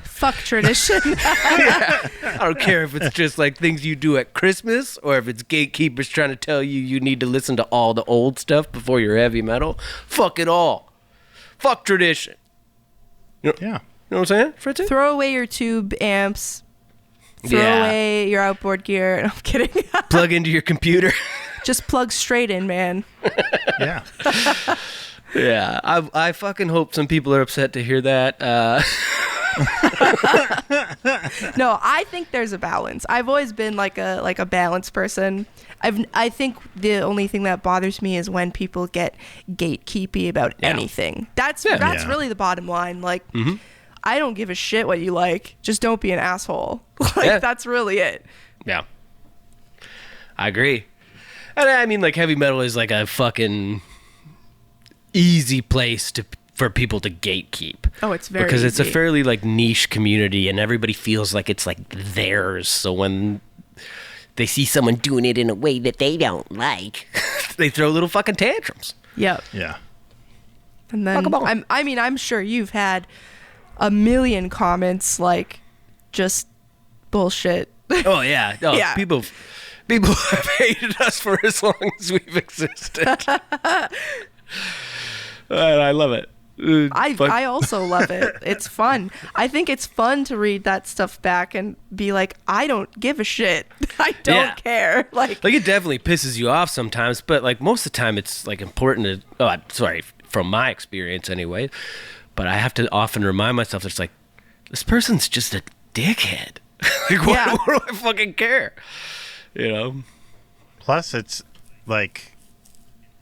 Fuck tradition. I don't care if it's just like things you do at Christmas or if it's gatekeepers trying to tell you need to listen to all the old stuff before your heavy metal. Fuck it all. Fuck tradition. You know what I'm saying, Fritzy? Throw away your tube amps. Throw away your outboard gear. No, I'm kidding. Plug into your computer. Just plug straight in, man. Yeah. Yeah, I fucking hope some people are upset to hear that. No, I think there's a balance. I've always been like a balanced person. I think the only thing that bothers me is when people get gatekeepy about anything. That's really the bottom line. Like, I don't give a shit what you like. Just don't be an asshole. Like, that's really it. Yeah, I agree. And I mean, like, heavy metal is like a fucking easy place to for people to gatekeep. Oh, it's very because it's a easy. fairly like niche community, and everybody feels like it's like theirs. So when they see someone doing it in a way that they don't like, they throw little fucking tantrums. Yep. Yeah. And then I'm sure you've had a million comments like just bullshit. Oh yeah, no, Yeah. People have hated us for as long as we've existed. And I love it. I also love it. It's fun. I think it's fun to read that stuff back and be like, I don't give a shit. I don't care. Like it definitely pisses you off sometimes, but like most of the time it's like important to. Oh, I'm sorry, from my experience anyway. But I have to often remind myself, it's like this person's just a dickhead. Like what do I fucking care? You know. Plus, it's like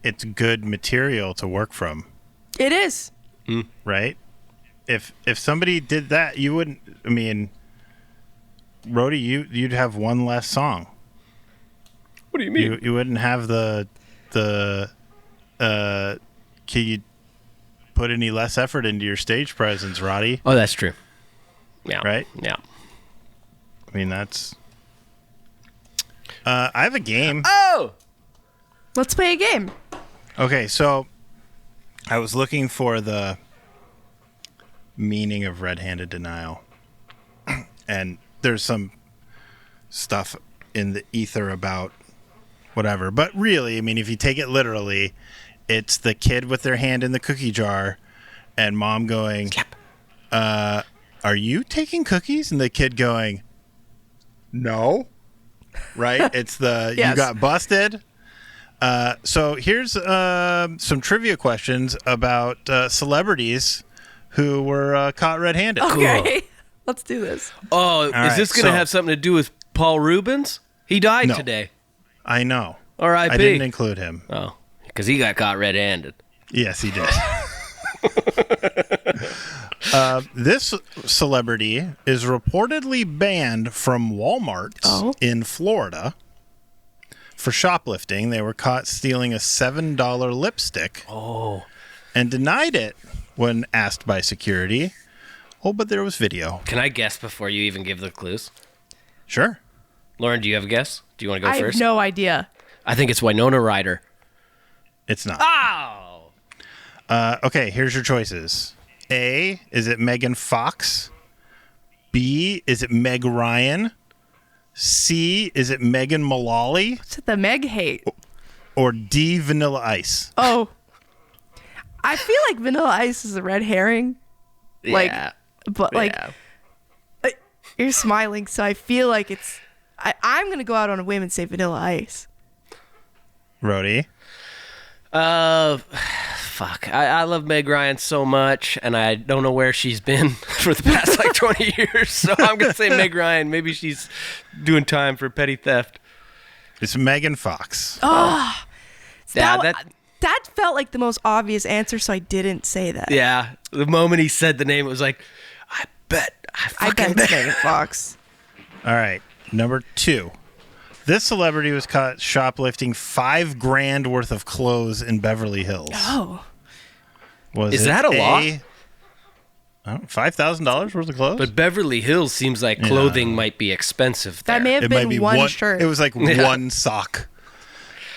it's good material to work from. it is. Right? If somebody did that, you wouldn't. I mean, Rody, you'd have one less song. What do you mean? You wouldn't have the. Can you put any less effort into your stage presence, Roddy? Oh, that's true. Yeah. Right? Yeah. I mean, that's. I have a game. Oh. Let's play a game. Okay, so I was looking for the meaning of red-handed denial. And there's some stuff in the ether about whatever. But really, I mean, if you take it literally, it's the kid with their hand in the cookie jar and mom going, are you taking cookies? And the kid going, no. Right? It's the, Yes. you got busted. So here's some trivia questions about celebrities who were caught red-handed. Okay. Let's do this. Oh, is right, this going to so- have something to do with Paul Rubens? He died No. today. I know. R.I.P. I didn't include him. Oh, because he got caught red-handed. Yes, he did. This celebrity is reportedly banned from Walmart in Florida for shoplifting. They were caught stealing a $7 lipstick. And denied it when asked by security. Oh, but there was video. Can I guess before you even give the clues? Sure. Lauren, do you have a guess? Do you want to go I first? have no idea. I think it's Winona Ryder. It's not. Oh! Okay, here's your choices. A, is it Megan Fox? B, is it Meg Ryan? C, is it Megan Mullally? What's it the Meg hate? Or D, Vanilla Ice? Oh. I feel like Vanilla Ice is a red herring. Like, Yeah. but like, Yeah. you're smiling, so I feel like it's. I'm going to go out on a whim and say Vanilla Ice. Rody? Fuck. I love Meg Ryan so much, and I don't know where she's been for the past like 20 years, so I'm going to say Meg Ryan. Maybe she's doing time for petty theft. It's Megan Fox. Oh. Yeah, That felt like the most obvious answer, so I didn't say that. yeah. The moment he said the name, it was like, I bet it's Megan Fox. All right, number 2. This celebrity was caught shoplifting $5,000 worth of clothes in Beverly Hills. Oh. Is that a lot? $5,000 worth of clothes? But Beverly Hills seems like clothing might be expensive there. That may have It might been be one shirt. It was like one sock.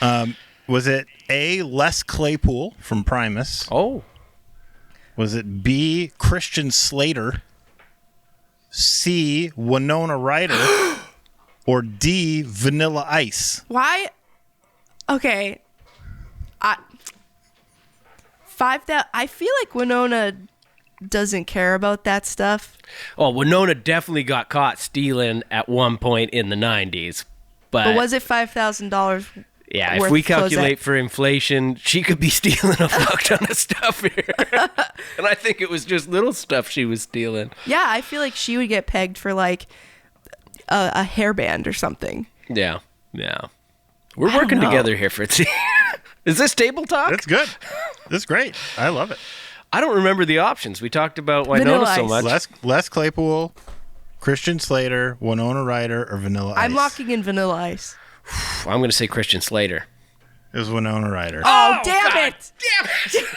Was it A, Les Claypool from Primus? Oh. Was it B, Christian Slater? C, Winona Ryder? Or D, Vanilla Ice? Why? Okay. I feel like Winona doesn't care about that stuff. Oh, Winona definitely got caught stealing at one point in the 90s. But was it $5,000? Yeah, worth if we of clothes calculate for inflation, she could be stealing a fuck ton of stuff here. And I think it was just little stuff she was stealing. Yeah, I feel like she would get pegged for like a hairband or something. Yeah, yeah. We're working know. together here, Fritzy. Is this table talk? That's good. That's great. I love it. I don't remember the options. We talked about Winona Vanilla so Ice. much. Les Claypool, Christian Slater, Winona Ryder, or Vanilla Ice? I'm locking in Vanilla Ice. I'm going to say Christian Slater. It was Winona Ryder. Oh, damn God it! Damn it!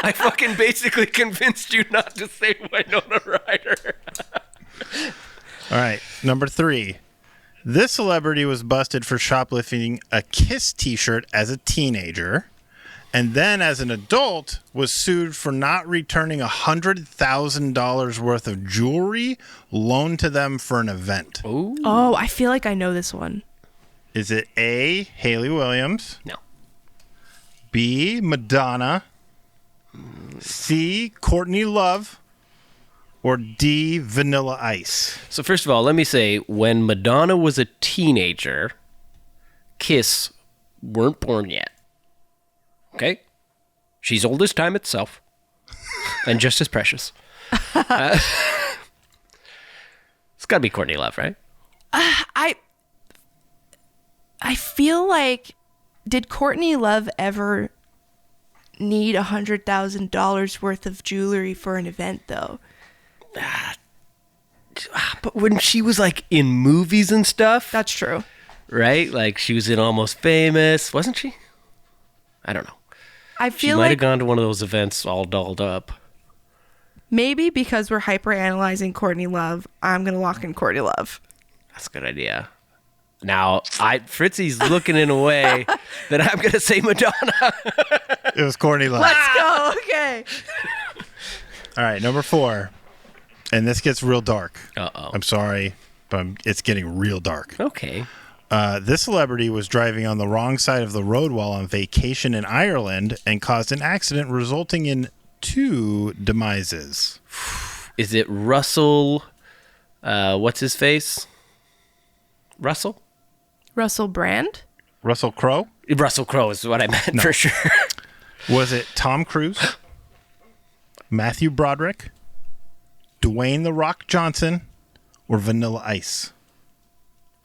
I fucking basically convinced you not to say Winona Ryder. All right, number 3. This celebrity was busted for shoplifting a Kiss t-shirt as a teenager, and then as an adult was sued for not returning $100,000 worth of jewelry loaned to them for an event. Ooh. Oh, I feel like I know this one. Is it A, Haley Williams, No. B, Madonna, C, Courtney Love, or D, Vanilla Ice? So first of all, let me say, when Madonna was a teenager, Kiss weren't born yet. Okay? She's old as time itself. And just as precious. It's got to be Courtney Love, right? I feel like, did Courtney Love ever need $100,000 worth of jewelry for an event, though? But when she was like in movies and stuff, That's true. right? Like she was in Almost Famous, wasn't she? I don't know. I She feel might have like gone to one of those events all dolled up. maybe because we're hyper analyzing Courtney Love, I'm gonna lock in Courtney Love. That's a good idea. Now, Fritzy's looking in a way that I'm going to say Madonna. It was Courtney Love. Let's go. Okay. All right, number 4. And this gets real dark. Uh-oh. I'm sorry, but it's getting real dark. Okay. This celebrity was driving on the wrong side of the road while on vacation in Ireland and caused an accident resulting in 2 demises. Is it Russell? What's his face? Russell? Russell Brand? Russell Crowe? Russell Crowe is what I meant for sure. Was it Tom Cruise? Matthew Broderick? Dwayne "The Rock" Johnson? Or Vanilla Ice?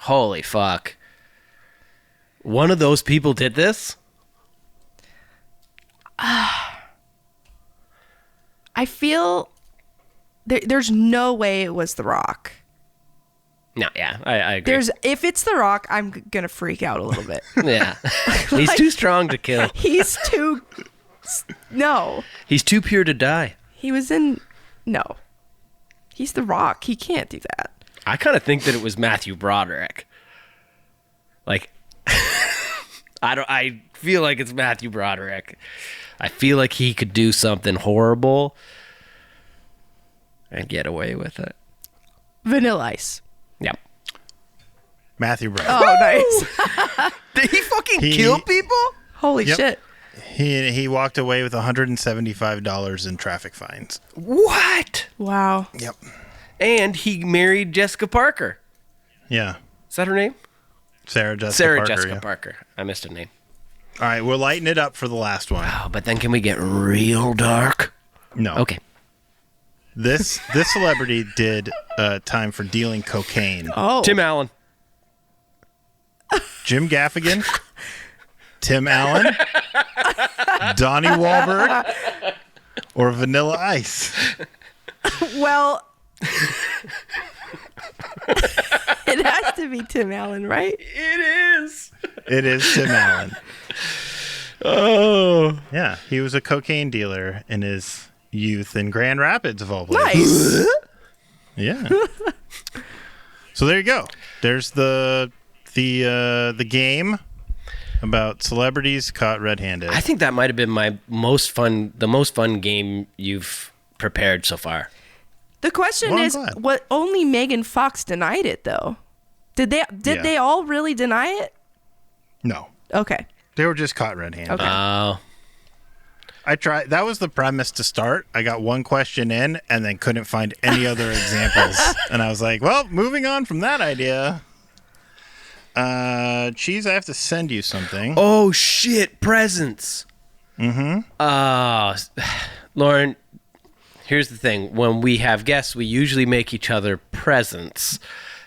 Holy fuck. One of those people did this? I feel there's no way it was The Rock. No, yeah, I agree. If it's The Rock, I'm gonna freak out a little bit. Yeah. He's too strong to kill. He's too. No, He's too pure to die. he was in. No, he's The Rock. He can't do that. I kind of think that it was Matthew Broderick. Like, I feel like it's Matthew Broderick. I feel like he could do something horrible and get away with it. Vanilla Ice. Yep. Matthew Broderick. Oh, nice. Did he fucking He- kill people? Holy Yep. shit. He walked away with $175 in traffic fines. What? Wow. Yep. And he married Jessica Parker. Yeah. Is that her name? Sarah Jessica Sarah Parker. Jessica Yeah. Parker. I missed a name. All right, we're lighting it up for the last one. Oh, but then can we get real dark? No. Okay. This celebrity did time for dealing cocaine. Oh. Tim Allen. Jim Gaffigan, Tim Allen, Donnie Wahlberg, or Vanilla Ice. Well, it has to be Tim Allen, right? It is. It is Tim Allen. Oh. Yeah, he was a cocaine dealer in his youth in Grand Rapids, of all places. Nice. Yeah. So there you go. There's the game about celebrities caught red-handed. I think that might have been the most fun game you've prepared so far. The question Well, I'm is, glad. what? Only Megan Fox denied it, though. Did Yeah. they all really deny it? No, Okay. they were just caught red-handed. Okay. Oh. I tried. That was the premise to start. I got one question in and then couldn't find any other examples. And I was like, well, moving on from that idea. Cheese, I have to send you something. Oh shit! Presents. Lauren, here's the thing: when we have guests, we usually make each other presents,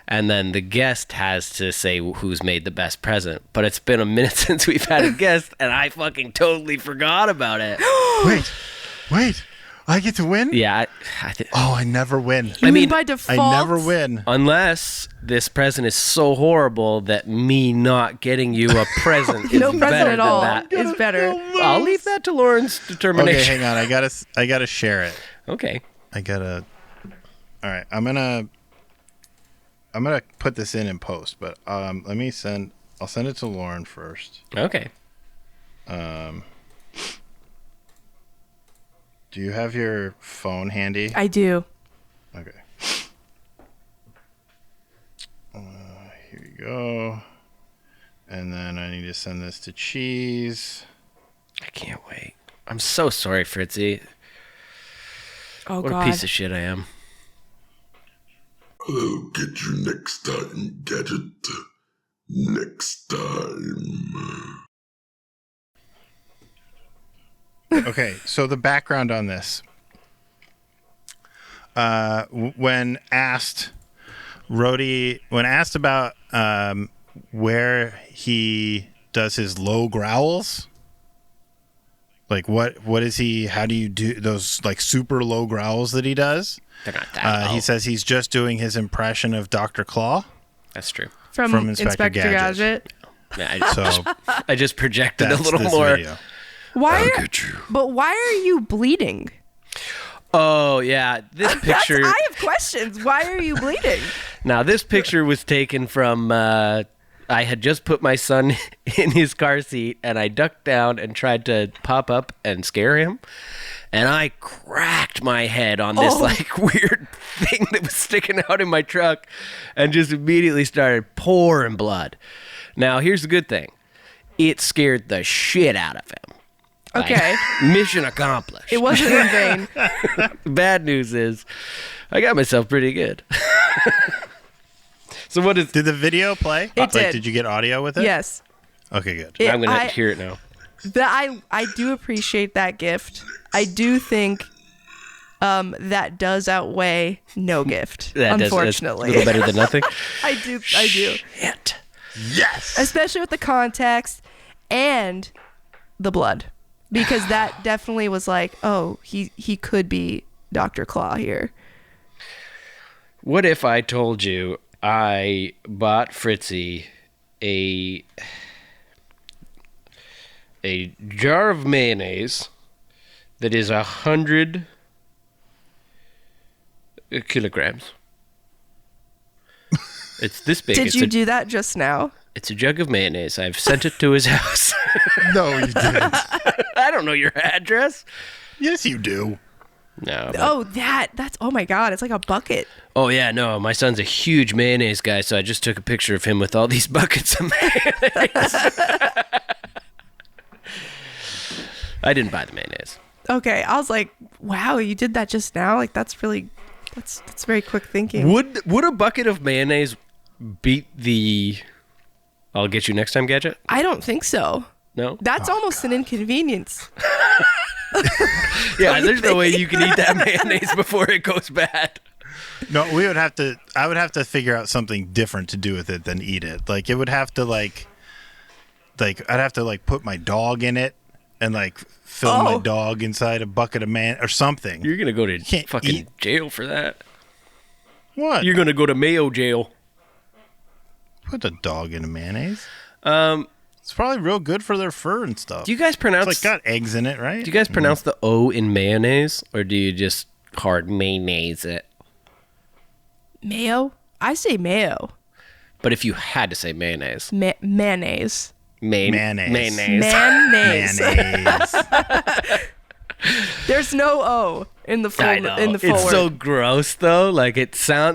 and then the guest has to say who's made the best present. But it's been a minute since we've had a guest, and I fucking totally forgot about it. Wait. I get to win? Yeah. Oh, I never win. You mean mean, by default? I never win. Unless this present is so horrible that me not getting you a present is No better present at all than that. is better. I'll leave that to Lauren's determination. Okay, hang on. I gotta share it. Okay. All right, I'm gonna put this in post, but I'll send it to Lauren first. Okay. Do you have your phone handy? I do. Okay. Here you go. And then I need to send this to Cheese. I can't wait. I'm so sorry, Fritzy. Oh, What God. a piece of shit I am. I'll get you next time, Gadget. Next time. Okay, so the background on this. When asked about where he does his low growls, like what is he? How do you do those like super low growls that he does? They're not that low. He says he's just doing his impression of Dr. Claw. That's true. From Inspector Gadget. Yeah, So I just projected a that's little this more. video. Why? I'll get you. But why are you bleeding? Oh, yeah. This picture. I have questions. Why are you bleeding? Now, this picture was taken from. I had just put my son in his car seat, and I ducked down and tried to pop up and scare him. And I cracked my head on this like weird thing that was sticking out in my truck, and just immediately started pouring blood. Now, here's the good thing: it scared the shit out of him. Okay. Like, mission accomplished. It wasn't in vain. Bad news is, I got myself pretty good. So what is? Did the video play? It did. Did you get audio with it? Yes. Okay, good. I'm gonna hear it now. I do appreciate that gift. I do think that does outweigh no gift, unfortunately. That's a little better than nothing. I do. Shit. Yes. Especially with the context and the blood. Because that definitely was like, oh, he could be Dr. Claw here. What if I told you I bought Fritzy a jar of mayonnaise that is 100 kilograms? It's this big. Did you do that just now? It's a jug of mayonnaise. I've sent it to his house. No, you didn't. I don't know your address. Yes, you do. No. but- Oh, that's, oh my God, it's like a bucket. Oh, yeah, no. My son's a huge mayonnaise guy, so I just took a picture of him with all these buckets of mayonnaise. I didn't buy the mayonnaise. Okay, I was like, wow, you did that just now? Like, that's very quick thinking. Would a bucket of mayonnaise beat the I'll get you next time gadget? I don't think so. No? That's almost an inconvenience. Yeah, there's no way you can eat that mayonnaise before it goes bad. No, I would have to figure out something different to do with it than eat it. Like it would have to like I'd have to like put my dog in it and like film my dog inside a bucket of or something. You're going to go to Can't fucking eat. jail for that. What? You're going to go to Mayo jail. Put a dog in a mayonnaise? It's probably real good for their fur and stuff. Do you guys pronounce It's like got eggs in it, right? Do you guys pronounce the O in mayonnaise, or do you just hard mayonnaise it? Mayo? I say mayo. But if you had to say mayonnaise. Mayonnaise. Mayonnaise. Mayonnaise. Mayonnaise. There's no O in the full. I know. In the full It's word. so gross though. Like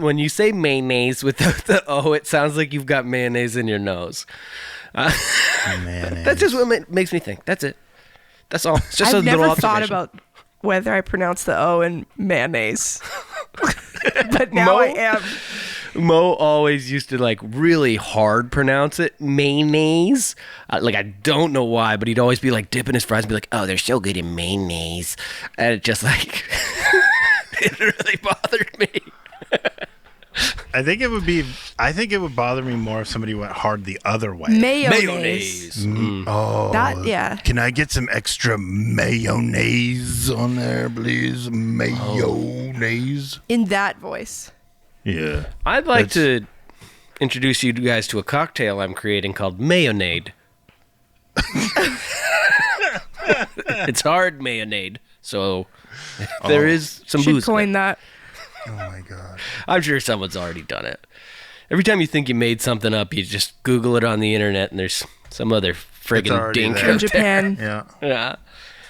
when you say mayonnaise without the O, it sounds like you've got mayonnaise in your nose. Mayonnaise. That's just what makes me think. That's it. That's all. It's just a I've little never observation. thought about whether I pronounce the O in mayonnaise, but now Mo? I am. Mo always used to like really hard pronounce it, mayonnaise. Like I don't know why, but he'd always be like dipping his fries and be like, "Oh, they're so good in mayonnaise," and it just like it really bothered me. I think it would bother me more if somebody went hard the other way. Mayonnaise. Oh, Yeah. Can I get some extra mayonnaise on there, please? Mayonnaise. In that voice. Yeah. I'd like to introduce you guys to a cocktail I'm creating called Mayonnaise. It's hard mayonnaise, so there is some Should booze in coin it. that. Oh my god. I'm sure someone's already done it. Every time you think you made something up, you just Google it on the internet, and there's some other friggin' already dink there. In out there. Japan Yeah. Yeah.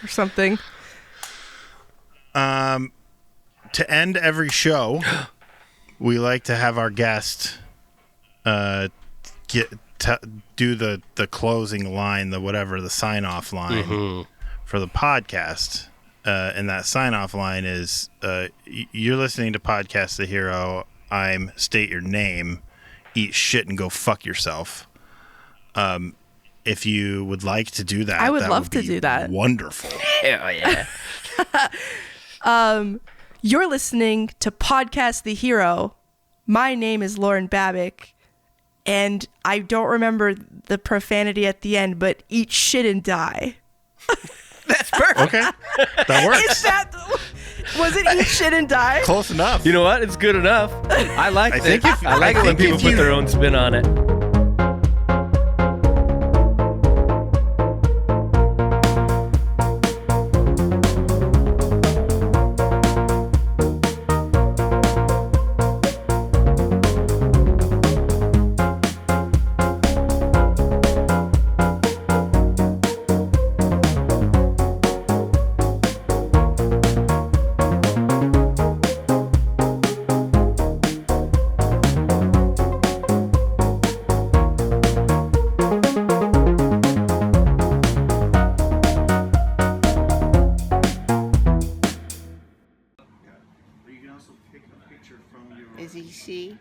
or something. To end every show, we like to have our guest do the closing line, the sign off line for the podcast. And that sign off line is you're listening to Podcast the Hero. I'm state your name, eat shit and go fuck yourself. If you would like to do that, I would love would to be do that. Wonderful. Hell yeah. You're listening to Podcast the Hero. My name is Lauren Babic, and I don't remember the profanity at the end, but eat shit and die. That's perfect. Okay, that works. Was it eat shit and die? Close enough. You know what? It's good enough. I like I it. think if- I like I it when think people if put you- their own spin on it. Is he C?